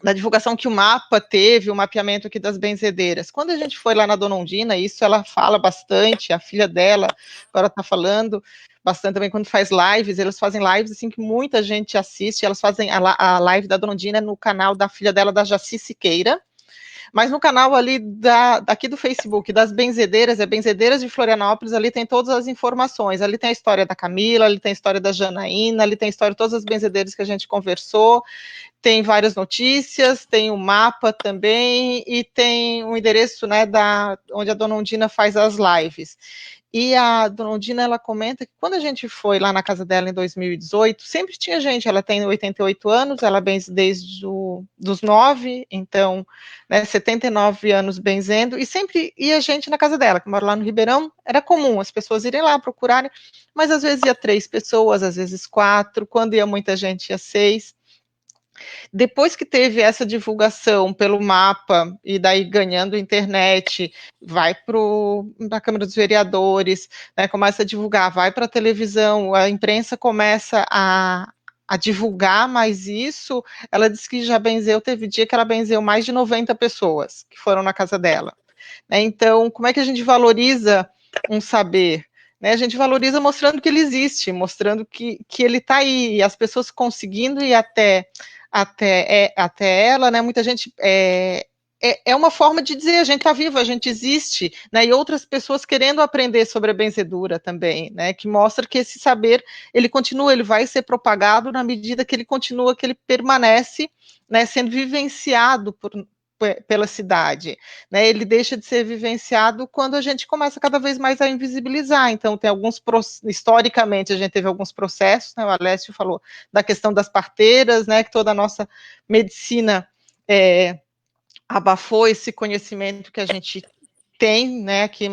da divulgação que o mapa teve, o mapeamento aqui das benzedeiras. Quando a gente foi lá na Dona Ondina, isso ela fala bastante, a filha dela agora está falando bastante também quando faz lives, elas fazem lives assim que muita gente assiste, elas fazem a live da Dona Ondina no canal da filha dela, da Jaci Siqueira, mas no canal ali aqui do Facebook, das benzedeiras, Benzedeiras de Florianópolis, ali tem todas as informações, ali tem a história da Camila, ali tem a história da Janaína, ali tem a história de todas as benzedeiras que a gente conversou, tem várias notícias, tem o mapa também, e tem o endereço, né, onde a Dona Ondina faz as lives. E a Dona Ondina, ela comenta que quando a gente foi lá na casa dela em 2018, sempre tinha gente, ela tem 88 anos, ela benze desde dos 9, então, né, 79 anos benzendo, e sempre ia gente na casa dela, que mora lá no Ribeirão, era comum as pessoas irem lá procurarem, mas às vezes ia 3 pessoas, às vezes 4, quando ia muita gente ia 6, depois que teve essa divulgação pelo mapa, e daí ganhando internet, vai para a Câmara dos Vereadores, né, começa a divulgar, vai para a televisão, a imprensa começa a divulgar mais isso, ela disse que já benzeu, teve dia que ela benzeu mais de 90 pessoas que foram na casa dela. Então, como é que a gente valoriza um saber? A gente valoriza mostrando que ele existe, mostrando que ele está aí, e as pessoas conseguindo ir até ela, né? Muita gente é uma forma de dizer a gente está vivo, a gente existe, né? E outras pessoas querendo aprender sobre a benzedura também, né? Que mostra que esse saber ele continua, ele vai ser propagado na medida que ele continua, que ele permanece, né? Sendo vivenciado pela cidade, né? Ele deixa de ser vivenciado quando a gente começa cada vez mais a invisibilizar. Então, tem historicamente, a gente teve alguns processos, né? O Alessio falou da questão das parteiras, né? Que toda a nossa medicina abafou esse conhecimento que a gente tem, né? Que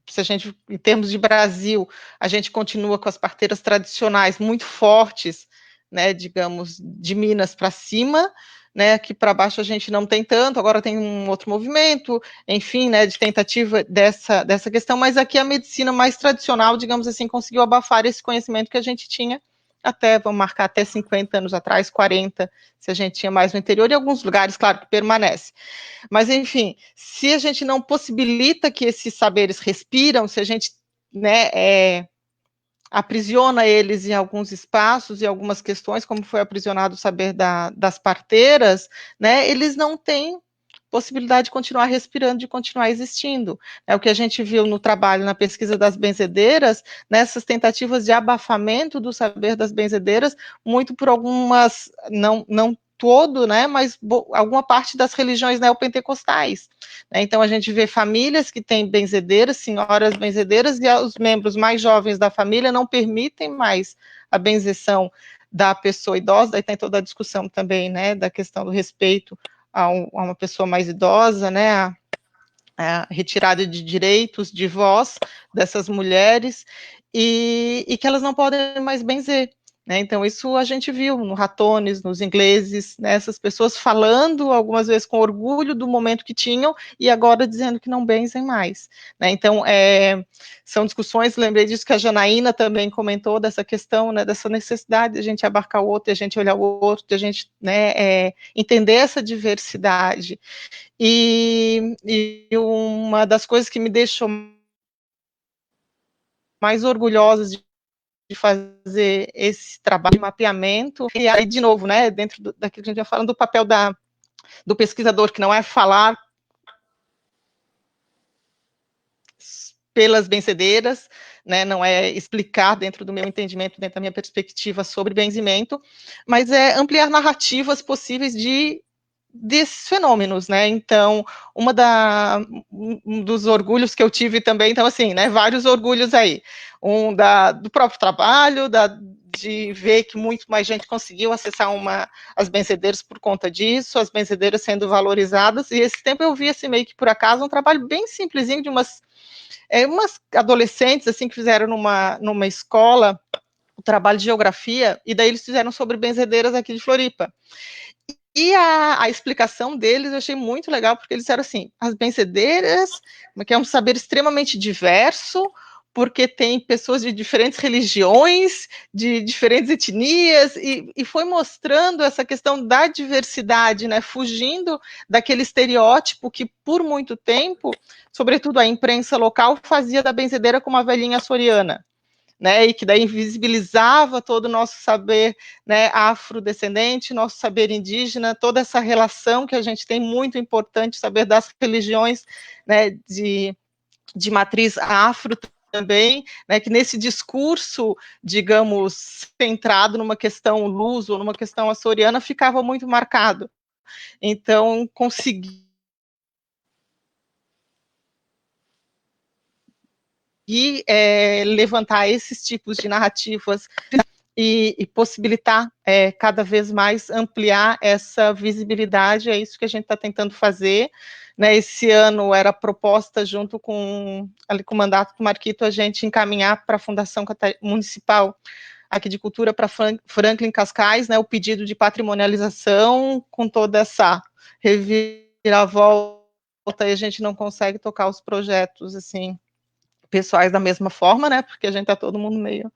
se a gente, em termos de Brasil, a gente continua com as parteiras tradicionais muito fortes, né? Digamos, de Minas para cima, né, aqui para baixo a gente não tem tanto, agora tem um outro movimento, enfim, né, de tentativa dessa questão, mas aqui a medicina mais tradicional, digamos assim, conseguiu abafar esse conhecimento que a gente tinha vamos marcar até 50 anos atrás, 40, se a gente tinha mais no interior, e alguns lugares, claro, que permanece. Mas, enfim, se a gente não possibilita que esses saberes respiram, se a gente, né, aprisiona eles em alguns espaços e algumas questões, como foi aprisionado o saber das parteiras, né, eles não têm possibilidade de continuar respirando, de continuar existindo. É o que a gente viu no trabalho, na pesquisa das benzedeiras, nessas tentativas de abafamento do saber das benzedeiras, muito por algumas, não todo, né, mas alguma parte das religiões neopentecostais. Né? Então, a gente vê famílias que têm benzedeiras, senhoras benzedeiras, e os membros mais jovens da família não permitem mais a benzeção da pessoa idosa, daí tem toda a discussão também, né, da questão do respeito a uma pessoa mais idosa, né, a retirada de direitos, de voz dessas mulheres, e que elas não podem mais benzer. Né? Então, isso a gente viu no Ratones, nos ingleses, né, essas pessoas falando, algumas vezes com orgulho do momento que tinham, e agora dizendo que não benzem mais. Né? Então, são discussões, lembrei disso que a Janaína também comentou, dessa questão, né, dessa necessidade de a gente abarcar o outro, de a gente olhar o outro, de a gente, né, entender essa diversidade. E uma das coisas que me deixou mais orgulhosa de fazer esse trabalho de mapeamento, e aí, de novo, né, dentro daquilo que a gente já falando, do papel do pesquisador, que não é falar pelas benzedeiras, né, não é explicar dentro do meu entendimento, dentro da minha perspectiva sobre benzimento, mas é ampliar narrativas possíveis desses fenômenos, né, então, um dos orgulhos que eu tive também, então, assim, né, vários orgulhos aí, do próprio trabalho, de ver que muito mais gente conseguiu acessar as benzedeiras por conta disso, as benzedeiras sendo valorizadas, e esse tempo eu vi, assim, meio que por acaso, um trabalho bem simplesinho de umas adolescentes, assim, que fizeram numa escola o trabalho de geografia, e daí eles fizeram sobre benzedeiras aqui de Floripa. E a explicação deles eu achei muito legal, porque eles disseram assim, as benzedeiras, que é um saber extremamente diverso, porque tem pessoas de diferentes religiões, de diferentes etnias, e foi mostrando essa questão da diversidade, né, fugindo daquele estereótipo que, por muito tempo, sobretudo a imprensa local, fazia da benzedeira como uma velhinha açoriana, né, e que daí invisibilizava todo o nosso saber, né, afrodescendente, nosso saber indígena, toda essa relação que a gente tem, muito importante, saber das religiões, né, de matriz afro também, né, que nesse discurso, digamos, centrado numa questão luso, numa questão açoriana, ficava muito marcado. Então, consegui levantar esses tipos de narrativas e possibilitar cada vez mais ampliar essa visibilidade, é isso que a gente está tentando fazer, né? Esse ano era proposta, junto com o mandato do Marquito, a gente encaminhar para a Fundação Municipal aqui de Cultura, para Franklin Cascais, né, o pedido de patrimonialização, com toda essa reviravolta, e a gente não consegue tocar os projetos, assim, pessoais da mesma forma, né, porque a gente está todo mundo meio...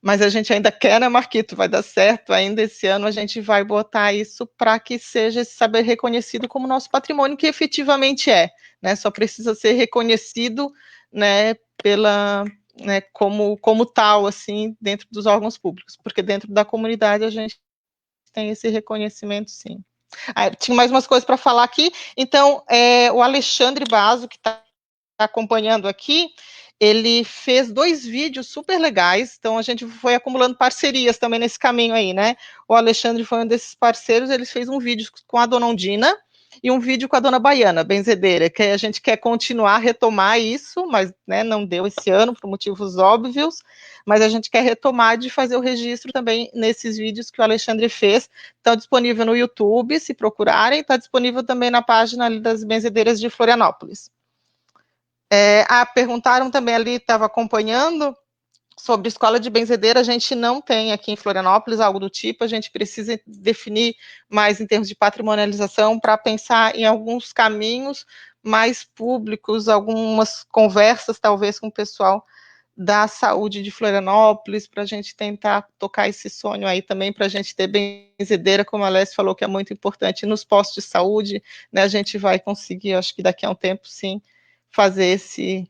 Mas a gente ainda quer, né, Marquito, vai dar certo, ainda esse ano a gente vai botar isso para que seja esse saber reconhecido como nosso patrimônio, que efetivamente é, né, só precisa ser reconhecido, né, né, como tal, assim, dentro dos órgãos públicos, porque dentro da comunidade a gente tem esse reconhecimento, sim. Tinha mais umas coisas para falar aqui, então, o Alexandre Basso, que está acompanhando aqui, ele fez 2 vídeos super legais, então a gente foi acumulando parcerias também nesse caminho aí, né? O Alexandre foi um desses parceiros, ele fez um vídeo com a Dona Ondina e um vídeo com a Dona Baiana, benzedeira, que a gente quer continuar, retomar isso, mas, né, não deu esse ano, por motivos óbvios, mas a gente quer retomar de fazer o registro também nesses vídeos que o Alexandre fez. Estão disponível no YouTube, se procurarem, está disponível também na página ali das benzedeiras de Florianópolis. Perguntaram também ali, estava acompanhando, sobre escola de benzedeira. A gente não tem aqui em Florianópolis algo do tipo, a gente precisa definir mais em termos de patrimonialização para pensar em alguns caminhos mais públicos, algumas conversas talvez com o pessoal da saúde de Florianópolis, para a gente tentar tocar esse sonho aí também, para a gente ter benzedeira, como a Alessia falou, que é muito importante nos postos de saúde, né? A gente vai conseguir, acho que daqui a um tempo, sim, fazer esse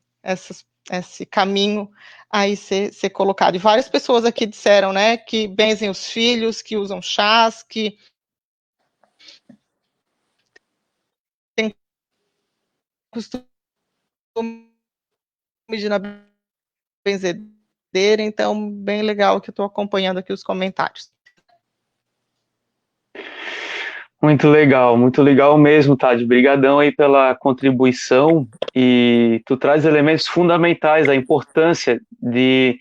caminho aí ser colocado. E várias pessoas aqui disseram, né, que benzem os filhos, que usam chás, que tem costume de ir na benzedeira, então, bem legal que eu estou acompanhando aqui os comentários. Muito legal mesmo, Tade. Brigadão aí pela contribuição, e tu traz elementos fundamentais, a importância de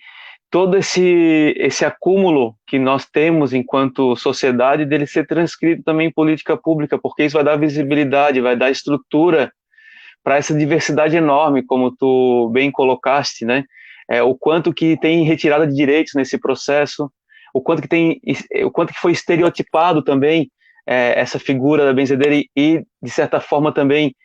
todo esse acúmulo que nós temos enquanto sociedade, dele ser transcrito também em política pública, porque isso vai dar visibilidade, vai dar estrutura para essa diversidade enorme, como tu bem colocaste, né? O quanto que tem retirada de direitos nesse processo, o quanto que foi estereotipado também essa figura da benzedeira e de certa forma também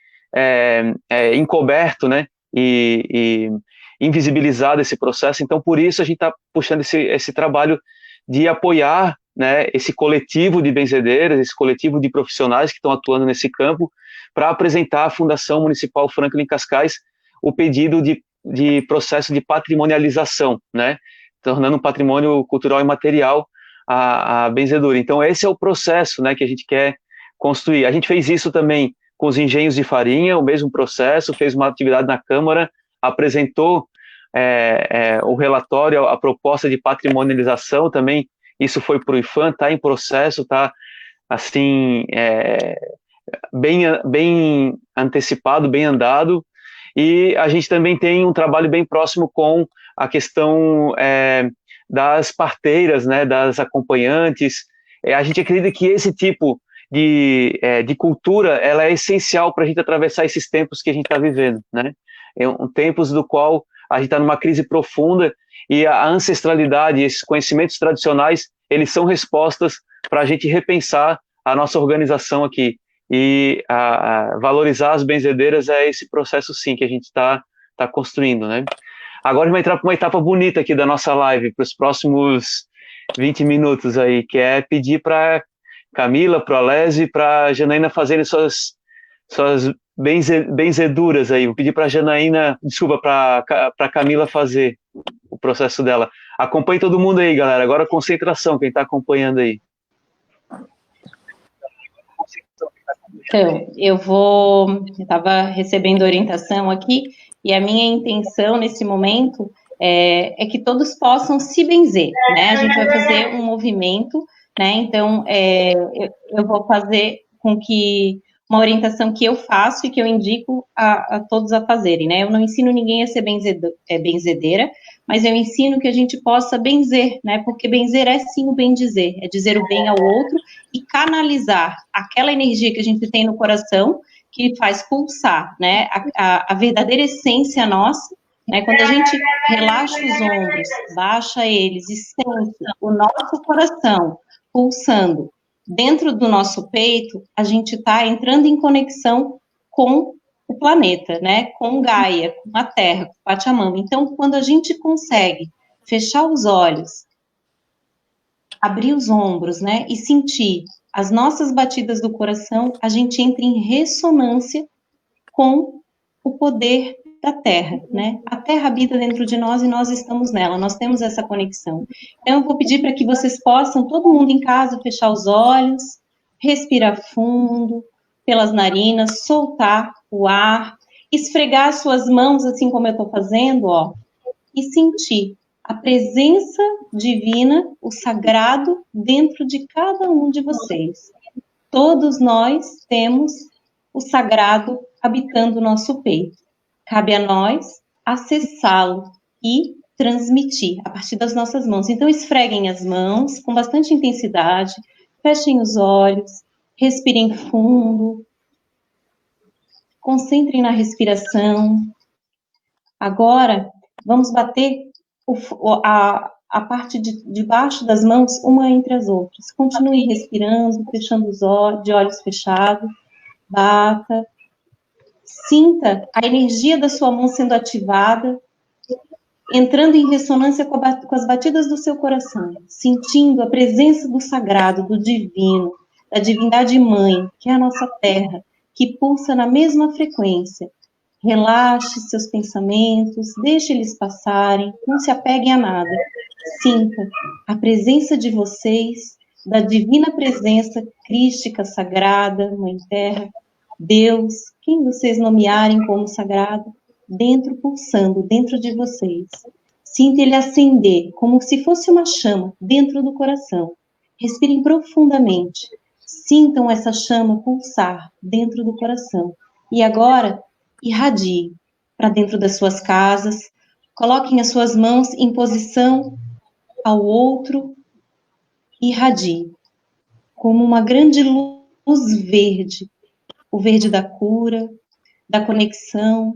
encoberto, né? E invisibilizado esse processo. Então, por isso a gente está puxando esse trabalho de apoiar, né, esse coletivo de benzedeiras, esse coletivo de profissionais que estão atuando nesse campo, para apresentar à Fundação Municipal Franklin Cascais o pedido de processo de patrimonialização, né, tornando um patrimônio cultural e material a benzedoura. Então, esse é o processo, né, que a gente quer construir. A gente fez isso também com os engenhos de farinha, o mesmo processo, fez uma atividade na Câmara, apresentou o relatório, a proposta de patrimonialização também. Isso foi para o IPHAN, está em processo, está assim, bem antecipado, bem andado, e a gente também tem um trabalho bem próximo com a questão das parteiras, né, das acompanhantes. A gente acredita que esse tipo de cultura, ela é essencial para a gente atravessar esses tempos que a gente está vivendo, né? Tempos do qual a gente está numa crise profunda, e a ancestralidade, esses conhecimentos tradicionais, eles são respostas para a gente repensar a nossa organização aqui, e valorizar as benzedeiras é esse processo, sim, que a gente está construindo, né? Agora a gente vai entrar para uma etapa bonita aqui da nossa live, para os próximos 20 minutos aí, que é pedir para Camila, para o Alésio e para a Janaína fazerem suas benzeduras aí. Vou pedir para a Janaína, desculpa, para a Camila fazer o processo dela. Acompanhe todo mundo aí, galera. Agora concentração, quem está acompanhando aí. Então, eu estava recebendo orientação aqui, e a minha intenção nesse momento é que todos possam se benzer, né? A gente vai fazer um movimento, né? Então, eu vou fazer com que uma orientação que eu faço e que eu indico a todos a fazerem, né? Eu não ensino ninguém a ser benzedeira, mas eu ensino que a gente possa benzer, né? Porque benzer é sim o bem dizer, é dizer o bem ao outro e canalizar aquela energia que a gente tem no coração, que faz pulsar, né? A verdadeira essência nossa, né? Quando a gente relaxa os ombros, baixa eles e sente o nosso coração pulsando dentro do nosso peito, a gente está entrando em conexão com o planeta, né? Com Gaia, com a Terra, com Pachamama. Então, quando a gente consegue fechar os olhos, abrir os ombros, né? E sentir as nossas batidas do coração, a gente entra em ressonância com o poder da Terra, né? A Terra habita dentro de nós e nós estamos nela, nós temos essa conexão. Então, eu vou pedir para que vocês possam, todo mundo em casa, fechar os olhos, respirar fundo, pelas narinas, soltar o ar, esfregar suas mãos, assim como eu estou fazendo, ó, e sentir a presença divina, o sagrado, dentro de cada um de vocês. Todos nós temos o sagrado habitando o nosso peito. Cabe a nós acessá-lo e transmitir a partir das nossas mãos. Então, esfreguem as mãos com bastante intensidade, fechem os olhos, respirem fundo, concentrem na respiração. Agora, vamos bater a parte de baixo das mãos uma entre as outras. Continue respirando, fechando os olhos, de olhos fechados. Bata. Sinta a energia da sua mão sendo ativada, entrando em ressonância com as batidas do seu coração, sentindo a presença do sagrado, do divino, da divindade mãe, que é a nossa terra, que pulsa na mesma frequência. Relaxe seus pensamentos, deixe eles passarem, não se apeguem a nada. Sinta a presença de vocês, da divina presença crística, sagrada, Mãe Terra, Deus, quem vocês nomearem como sagrado, dentro, pulsando, dentro de vocês. Sinta ele acender, como se fosse uma chama, dentro do coração. Respirem profundamente. Sintam essa chama pulsar dentro do coração. E agora, irradiem para dentro das suas casas. Coloquem as suas mãos em posição ao outro. Irradiem como uma grande luz verde. O verde da cura, da conexão,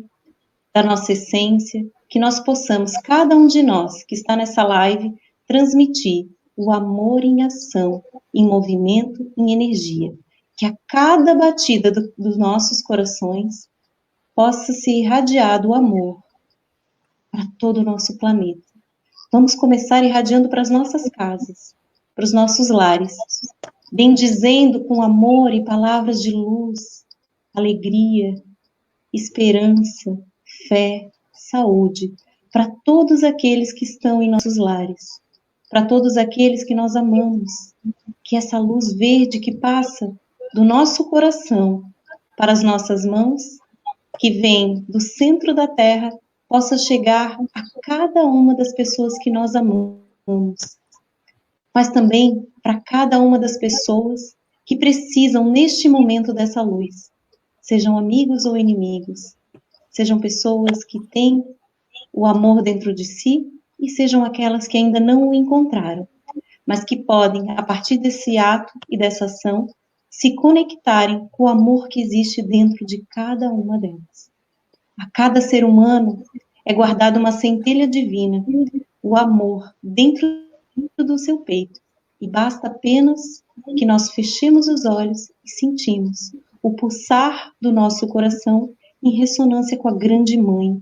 da nossa essência, que nós possamos, cada um de nós que está nessa live, transmitir o amor em ação, em movimento, em energia. Que a cada batida dos nossos corações possa ser irradiado o amor para todo o nosso planeta. Vamos começar irradiando para as nossas casas, para os nossos lares, bendizendo com amor e palavras de luz, alegria, esperança, fé, saúde, para todos aqueles que estão em nossos lares, para todos aqueles que nós amamos, que essa luz verde que passa do nosso coração para as nossas mãos, que vem do centro da Terra, possa chegar a cada uma das pessoas que nós amamos, mas também para cada uma das pessoas que precisam neste momento dessa luz. Sejam amigos ou inimigos, sejam pessoas que têm o amor dentro de si e sejam aquelas que ainda não o encontraram, mas que podem, a partir desse ato e dessa ação, se conectarem com o amor que existe dentro de cada uma delas. A cada ser humano é guardada uma centelha divina, o amor dentro do seu peito, e basta apenas que nós fechemos os olhos e sentimos o pulsar do nosso coração em ressonância com a grande mãe.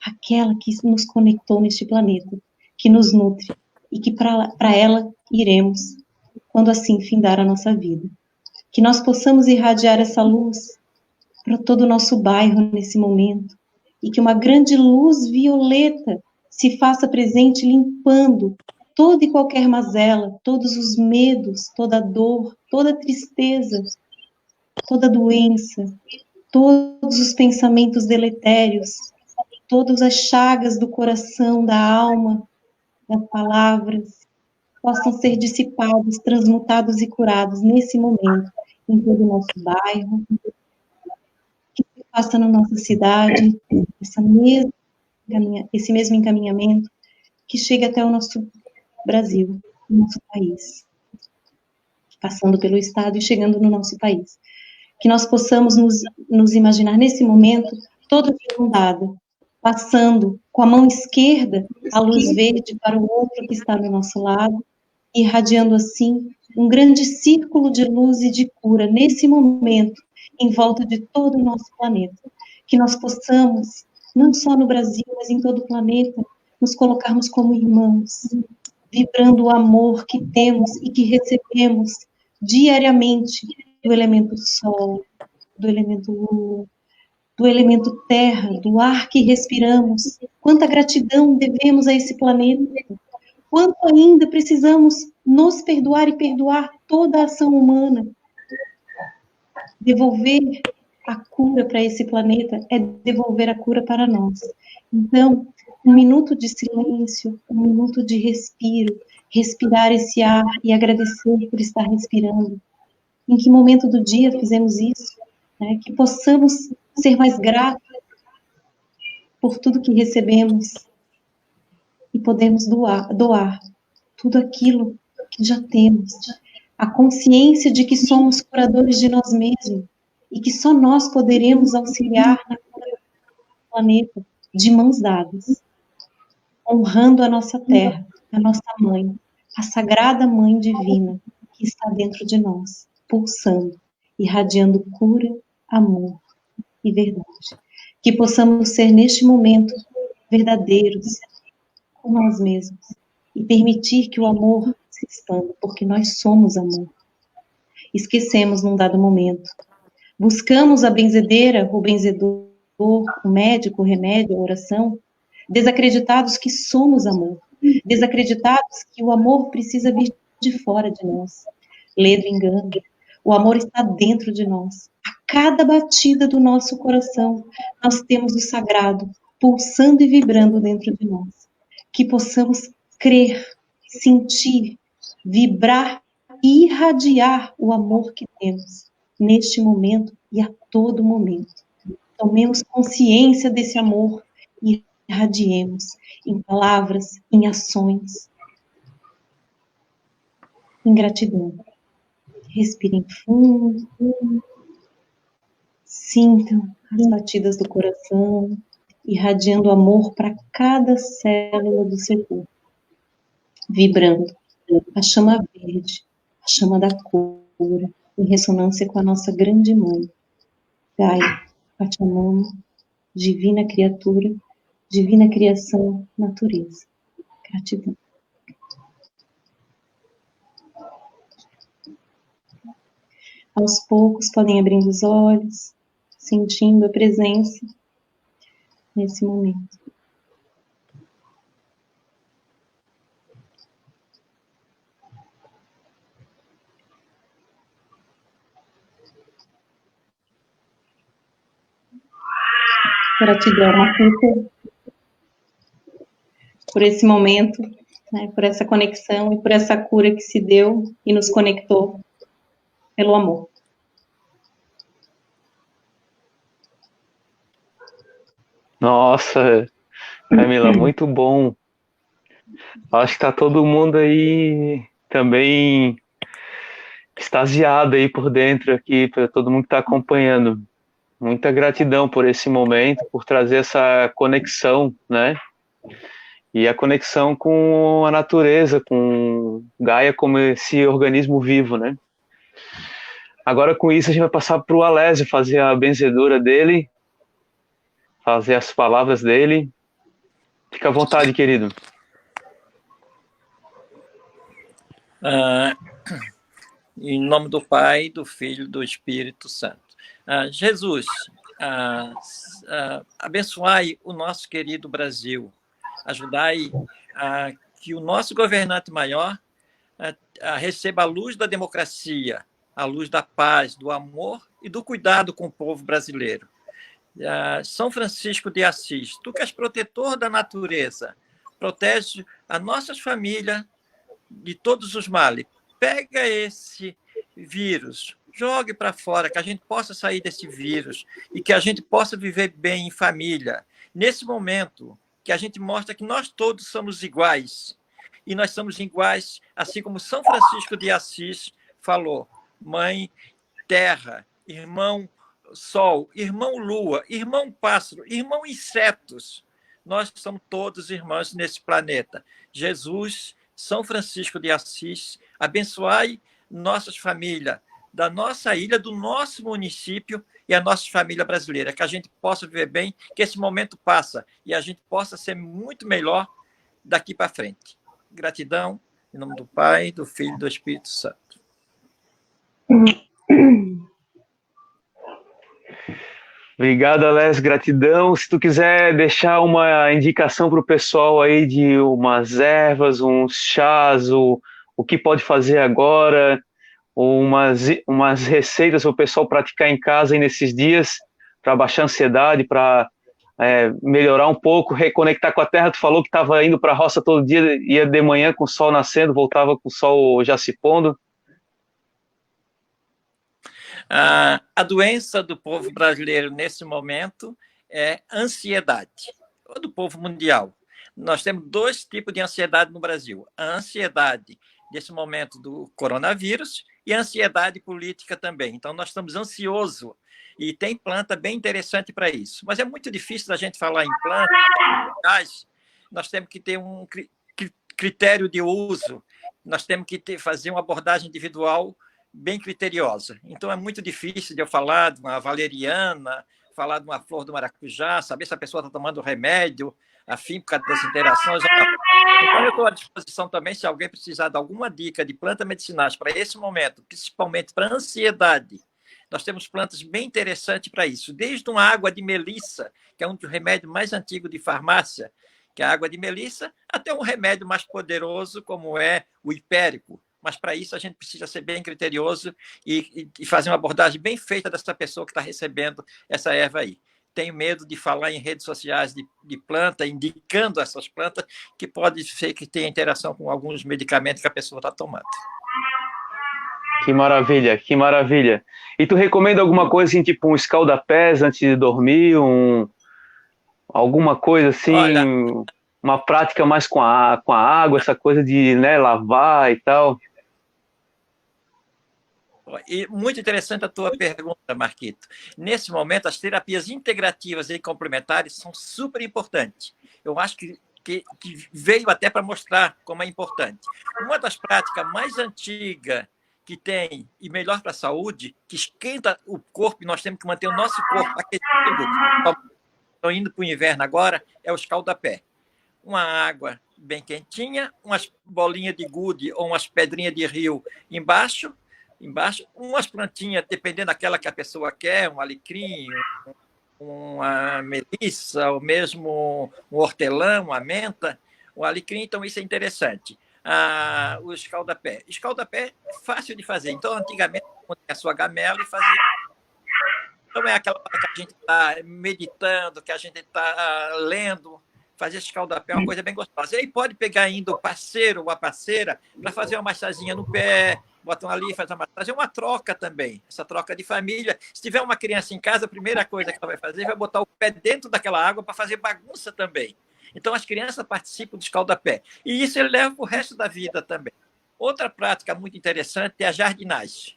aquela que nos conectou neste planeta, que nos nutre e que para ela iremos, quando assim findar a nossa vida. Que nós possamos irradiar essa luz para todo o nosso bairro nesse momento, e que uma grande luz violeta se faça presente, limpando toda e qualquer mazela, todos os medos, toda a dor, toda a tristeza, toda a doença, todos os pensamentos deletérios, todas as chagas do coração, da alma, das palavras, possam ser dissipados, transmutados e curados nesse momento, em todo o nosso bairro, que se faça na nossa cidade, esse mesmo encaminhamento, que chegue até o nosso Brasil, o nosso país, passando pelo Estado e chegando no nosso país. Que nós possamos nos imaginar nesse momento, todo de mão dada, passando com a mão esquerda a luz verde para o outro que está do nosso lado, irradiando assim um grande círculo de luz e de cura nesse momento, em volta de todo o nosso planeta. Que nós possamos, não só no Brasil, mas em todo o planeta, nos colocarmos como irmãos, vibrando o amor que temos e que recebemos diariamente do elemento sol, do elemento lua, do elemento terra, do ar que respiramos. Quanta gratidão devemos a esse planeta, quanto ainda precisamos nos perdoar e perdoar toda a ação humana. Devolver a cura para esse planeta é devolver a cura para nós. Então, um minuto de silêncio, um minuto de respiro, respirar esse ar e agradecer por estar respirando. Em que momento do dia fizemos isso? Né? Que possamos ser mais gratos por tudo que recebemos e podemos doar tudo aquilo que já temos. A consciência de que somos curadores de nós mesmos e que só nós poderemos auxiliar na cura do planeta de mãos dadas, honrando a nossa terra, a nossa mãe, a sagrada mãe divina que está dentro de nós, pulsando, irradiando cura, amor e verdade. Que possamos ser neste momento verdadeiros com nós mesmos e permitir que o amor se expanda, porque nós somos amor. Esquecemos num dado momento. Buscamos a benzedeira, o benzedor, o médico, o remédio, a oração, desacreditados que somos amor, desacreditados que o amor precisa vir de fora de nós. Ledo engano. O amor está dentro de nós. A cada batida do nosso coração, nós temos o sagrado pulsando e vibrando dentro de nós. Que possamos crer, sentir, vibrar e irradiar o amor que temos neste momento e a todo momento. Tomemos consciência desse amor e irradiemos em palavras, em ações, em gratidão. Respirem fundo, sintam as batidas do coração, irradiando amor para cada célula do seu corpo, vibrando a chama verde, a chama da cura, em ressonância com a nossa grande mãe, Gaia, Pachamama, divina criatura, divina criação, natureza. Gratidão. Aos poucos podem abrir os olhos, sentindo a presença nesse momento. Gratidão, Marquita, por esse momento, né, por essa conexão e por essa cura que se deu e nos conectou pelo amor. Nossa, Camila, muito bom. Acho que tá todo mundo aí também extasiado aí por dentro aqui, para todo mundo que está acompanhando. Muita gratidão por esse momento, por trazer essa conexão, né? E a conexão com a natureza, com Gaia como esse organismo vivo, né? Agora, com isso, a gente vai passar para o Alésio fazer a benzedura dele, fazer as palavras dele. Fica à vontade, querido. Em nome do Pai, do Filho e do Espírito Santo. Jesus, abençoai o nosso querido Brasil. Ajudai que o nosso governante maior receba a luz da democracia, a luz da paz, do amor e do cuidado com o povo brasileiro. São Francisco de Assis, tu que és protetor da natureza, protege as nossas famílias de todos os males. Pega esse vírus, jogue para fora, que a gente possa sair desse vírus e que a gente possa viver bem em família. Nesse momento que a gente mostra que nós todos somos iguais, e nós somos iguais, assim como São Francisco de Assis falou, mãe terra, irmão sol, irmão lua, irmão pássaro, irmão insetos. Nós somos todos irmãos nesse planeta. Jesus, São Francisco de Assis, abençoai nossas famílias, da nossa ilha, do nosso município e a nossa família brasileira, que a gente possa viver bem, que esse momento passa e a gente possa ser muito melhor daqui para frente. Gratidão, em nome do Pai, do Filho e do Espírito Santo. Obrigado, Alex, gratidão. Se tu quiser deixar uma indicação para o pessoal aí de umas ervas, uns chás, o que pode fazer agora, ou umas receitas para o pessoal praticar em casa aí nesses dias, para baixar a ansiedade, para melhorar um pouco, reconectar com a terra. Tu falou que estava indo para a roça todo dia, ia de manhã com o sol nascendo, voltava com o sol já se pondo. A doença do povo brasileiro nesse momento é ansiedade, do povo mundial. Nós temos 2 tipos de ansiedade no Brasil. A ansiedade desse momento do coronavírus e a ansiedade política também. Então, nós estamos ansiosos e tem planta bem interessante para isso. Mas é muito difícil a gente falar em plantas. Nós temos que ter um critério de uso, nós temos que fazer uma abordagem individual bem criteriosa. Então, é muito difícil de eu falar de uma valeriana, falar de uma flor do maracujá, saber se a pessoa está tomando remédio, afim, por causa das interações. Então, eu estou à disposição também, se alguém precisar de alguma dica de plantas medicinais para esse momento, principalmente para ansiedade. Nós temos plantas bem interessantes para isso, desde uma água de melissa, que é um dos remédios mais antigos de farmácia, que é a água de melissa, até um remédio mais poderoso, como é o hipérico. Mas, para isso, a gente precisa ser bem criterioso e fazer uma abordagem bem feita dessa pessoa que está recebendo essa erva aí. Tenho medo de falar em redes sociais de planta, indicando essas plantas, que pode ser que tenha interação com alguns medicamentos que a pessoa está tomando. Que maravilha, que maravilha. E tu recomenda alguma coisa assim, tipo um escaldapés antes de dormir, alguma coisa assim... Olha, uma prática mais com a água, essa coisa de lavar e tal? E muito interessante a tua pergunta, Marquito. Nesse momento, as terapias integrativas e complementares são super importantes. Eu acho que veio até para mostrar como é importante. Uma das práticas mais antigas que tem e melhor para a saúde, que esquenta o corpo, e nós temos que manter o nosso corpo aquecido, estão indo para o inverno agora, é o escaldapé. Uma água bem quentinha, umas bolinhas de gude ou umas pedrinhas de rio embaixo, umas plantinhas, dependendo daquela que a pessoa quer, um alecrim, uma melissa, ou mesmo um hortelã, uma menta, o alecrim, então isso é interessante. O escaldapé. Escaldapé é fácil de fazer. Então, antigamente, a sua gamela e fazia. Então, é aquela hora que a gente está meditando, que a gente está lendo. Fazer escaldapé é uma coisa bem gostosa. E aí pode pegar ainda o parceiro ou a parceira para fazer uma massaginha no pé, botam ali, faz uma massagem, é uma troca também, essa troca de família. Se tiver uma criança em casa, a primeira coisa que ela vai fazer vai botar o pé dentro daquela água para fazer bagunça também. Então, as crianças participam do escaldapé. E isso ele leva para o resto da vida também. Outra prática muito interessante é a jardinagem.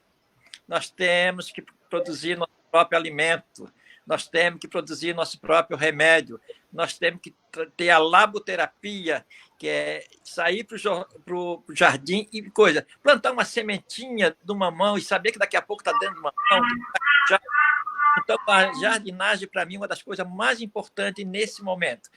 Nós temos que produzir nosso próprio alimento, nós temos que produzir nosso próprio remédio, nós temos que ter a laboterapia, que é sair para o jardim e plantar uma sementinha de uma mamão e saber que daqui a pouco está dentro de uma mamão. Então, a jardinagem, para mim, é uma das coisas mais importantes nesse momento.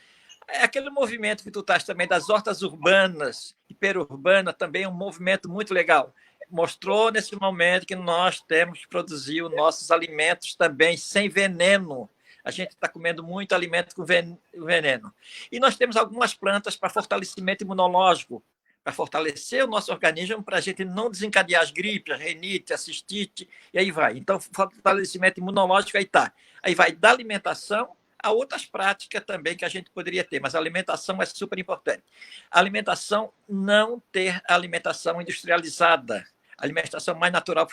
É aquele movimento que tu estás também das hortas urbanas e perurbana, também é um movimento muito legal. Mostrou nesse momento que nós temos que produzir os nossos alimentos também sem veneno. A gente está comendo muito alimento com veneno. E nós temos algumas plantas para fortalecimento imunológico, para fortalecer o nosso organismo, para a gente não desencadear as gripes, a renite, a cistite, e aí vai. Então, fortalecimento imunológico, aí está. Aí vai da alimentação a outras práticas também que a gente poderia ter, mas a alimentação é super importante. A alimentação, não ter alimentação industrializada, a alimentação mais natural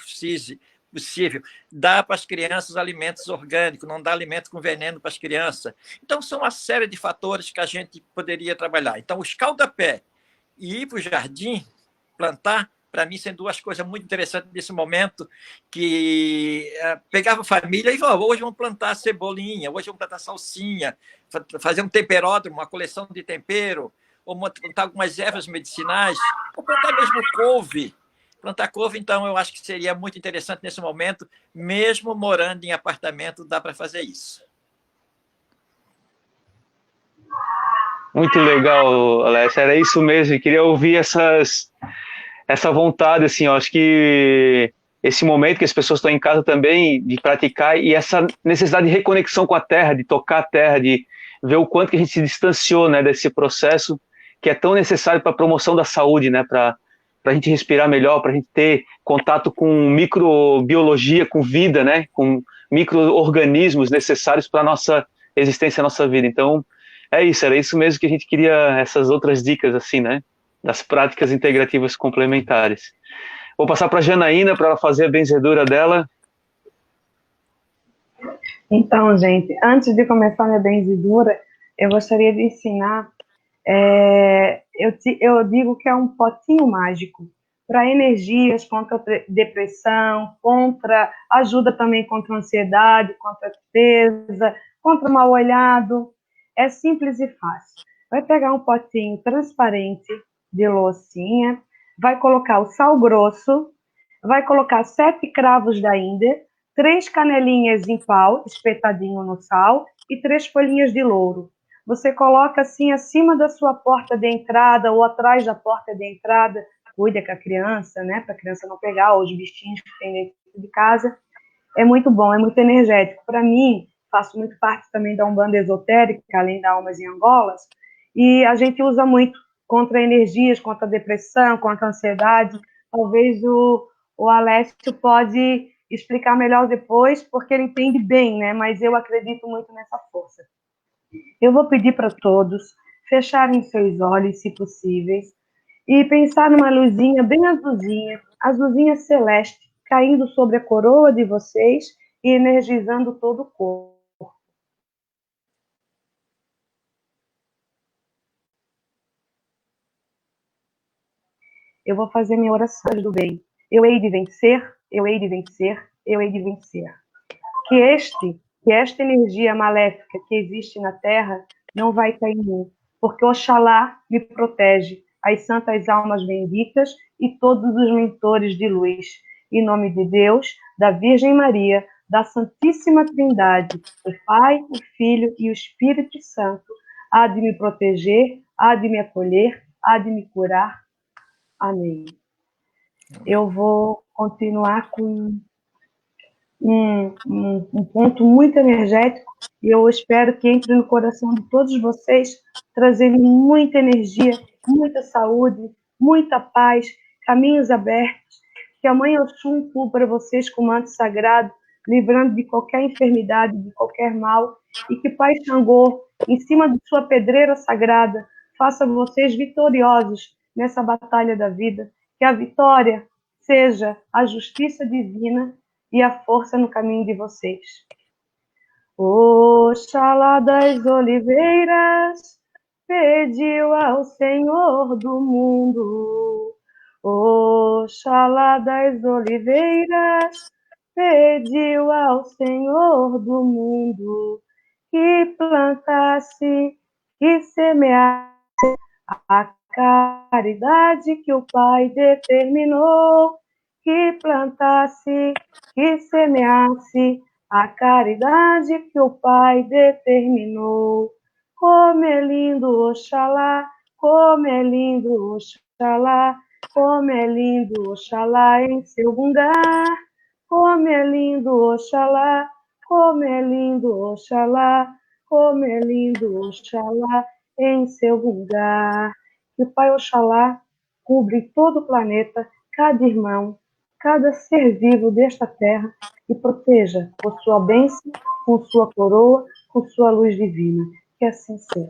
possível. Dá para as crianças alimentos orgânicos, não dá alimento com veneno para as crianças. Então, são uma série de fatores que a gente poderia trabalhar. Então, o escaldapé e ir para o jardim, plantar, para mim, são duas coisas muito interessantes nesse momento, que pegava a família e falava, hoje vamos plantar cebolinha, hoje vamos plantar salsinha, fazer um temperódromo, uma coleção de tempero, ou plantar algumas ervas medicinais, ou plantar mesmo couve. Plantar couve, então, eu acho que seria muito interessante nesse momento, mesmo morando em apartamento, dá para fazer isso. Muito legal, Alessio, era isso mesmo, eu queria ouvir essa vontade, assim, eu acho que esse momento que as pessoas estão em casa também, de praticar, e essa necessidade de reconexão com a terra, de tocar a terra, de ver o quanto que a gente se distanciou, né, desse processo que é tão necessário para a promoção da saúde, né, para a gente respirar melhor, para a gente ter contato com microbiologia, com vida, né, com micro-organismos necessários para a nossa existência, a nossa vida. Então, é isso, era isso mesmo que a gente queria, essas outras dicas, assim, né, das práticas integrativas complementares. Vou passar para a Janaína para ela fazer a benzedura dela. Então, gente, antes de começar a minha benzedura, eu gostaria de ensinar, eu digo que é um potinho mágico para energias contra depressão, ajuda também contra ansiedade, contra tristeza, contra mal olhado. É simples e fácil. Vai pegar um potinho transparente de loucinha, vai colocar o sal grosso, vai colocar 7 cravos da Índia, 3 canelinhas em pau, espetadinho no sal, e 3 folhinhas de louro. Você coloca assim acima da sua porta de entrada ou atrás da porta de entrada, cuida com a criança, né, para a criança não pegar, ou os bichinhos que tem dentro de casa. É muito bom, é muito energético. Para mim, faço muito parte também da Umbanda Esotérica, além da Almas em Angolas, e a gente usa muito contra energias, contra a depressão, contra a ansiedade. Talvez o Alessio pode explicar melhor depois, porque ele entende bem, né? Mas eu acredito muito nessa força. Eu vou pedir para todos fecharem seus olhos, se possíveis, e pensar numa luzinha bem azulzinha celeste, caindo sobre a coroa de vocês e energizando todo o corpo. Eu vou fazer minha oração do bem. Eu hei de vencer, eu hei de vencer, eu hei de vencer. Que esta energia maléfica que existe na Terra não vai cair em mim, porque Oxalá me protege, as santas almas benditas e todos os mentores de luz. Em nome de Deus, da Virgem Maria, da Santíssima Trindade, o Pai, o Filho e o Espírito Santo, há de me proteger, há de me acolher, há de me curar. Amém. Eu vou continuar com um ponto muito energético e eu espero que entre no coração de todos vocês, trazendo muita energia, muita saúde, muita paz, caminhos abertos, que a Mãe Oxum cubra vocês com o manto sagrado, livrando de qualquer enfermidade, de qualquer mal, e que Pai Xangô, em cima de sua pedreira sagrada, faça vocês vitoriosos nessa batalha da vida, que a vitória seja a justiça divina e a força no caminho de vocês. Oxalá das oliveiras pediu ao Senhor do mundo. Oxalá das oliveiras pediu ao Senhor do mundo que plantasse, que semeasse a caridade que o Pai determinou, que plantasse, que semeasse a caridade que o Pai determinou. como é lindo Oxalá, como é lindo Oxalá, como é lindo Oxalá em seu bungá, como é lindo Oxalá, como é lindo Oxalá, como é lindo Oxalá em seu bungá. Que o Pai Oxalá cubre todo o planeta, cada irmão, cada ser vivo desta terra e proteja com sua bênção, com sua coroa, com sua luz divina. Que assim seja.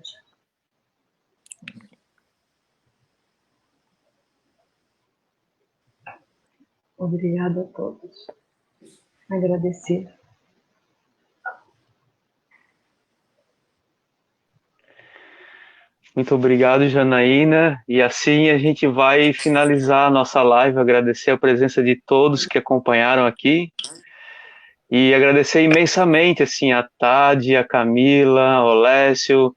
Obrigada a todos. Agradecida. Muito obrigado, Janaína. E assim a gente vai finalizar a nossa live, agradecer a presença de todos que acompanharam aqui e agradecer imensamente assim a Tade, a Camila, o Lécio,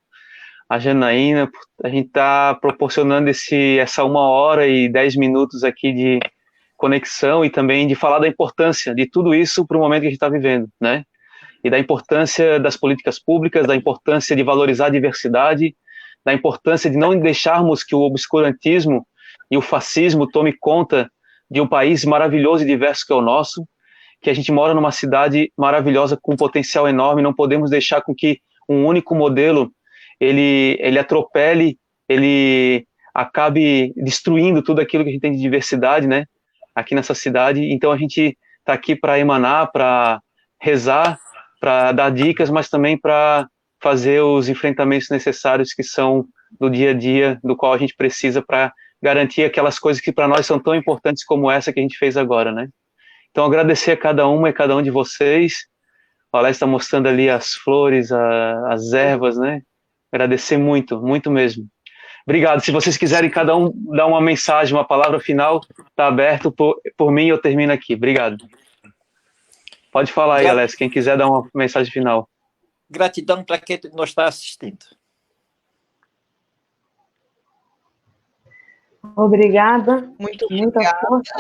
a Janaína, por a gente tá proporcionando essa 1h10 aqui de conexão e também de falar da importância de tudo isso para o momento que a gente está vivendo, né? E da importância das políticas públicas, da importância de valorizar a diversidade, da importância de não deixarmos que o obscurantismo e o fascismo tome conta de um país maravilhoso e diverso que é o nosso, que a gente mora numa cidade maravilhosa com um potencial enorme, não podemos deixar com que um único modelo ele atropele, ele acabe destruindo tudo aquilo que a gente tem de diversidade, né, aqui nessa cidade. Então a gente está aqui para emanar, para rezar, para dar dicas, mas também para fazer os enfrentamentos necessários que são do dia a dia, do qual a gente precisa para garantir aquelas coisas que para nós são tão importantes como essa que a gente fez agora, né? Então agradecer a cada uma e cada um de vocês. O Alex está mostrando ali as flores, as ervas, né? Agradecer muito, muito mesmo. Obrigado. Se vocês quiserem cada um dar uma mensagem, uma palavra final, está aberto. Por mim, eu termino aqui. Obrigado. Pode falar aí, Alex, quem quiser dar uma mensagem final. Gratidão para quem nos está assistindo. Obrigada. Muita obrigada. Força.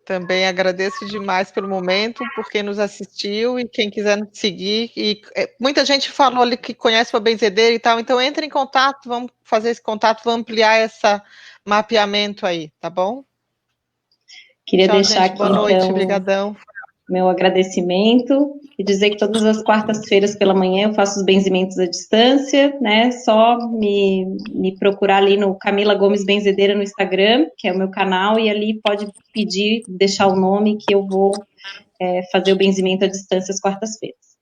Também agradeço demais pelo momento, por quem nos assistiu e quem quiser nos seguir. E muita gente falou ali que conhece o Benzedeira e tal, então entre em contato, vamos fazer esse contato, vamos ampliar esse mapeamento aí, tá bom? Queria Tchau, deixar gente, aqui, boa noite, então, obrigadão. Meu agradecimento e dizer que todas as quartas-feiras pela manhã eu faço os benzimentos à distância, né? Só me procurar ali no Camila Gomes Benzedeira no Instagram, que é o meu canal, e ali pode pedir, deixar o nome que eu vou fazer o benzimento à distância às quartas-feiras.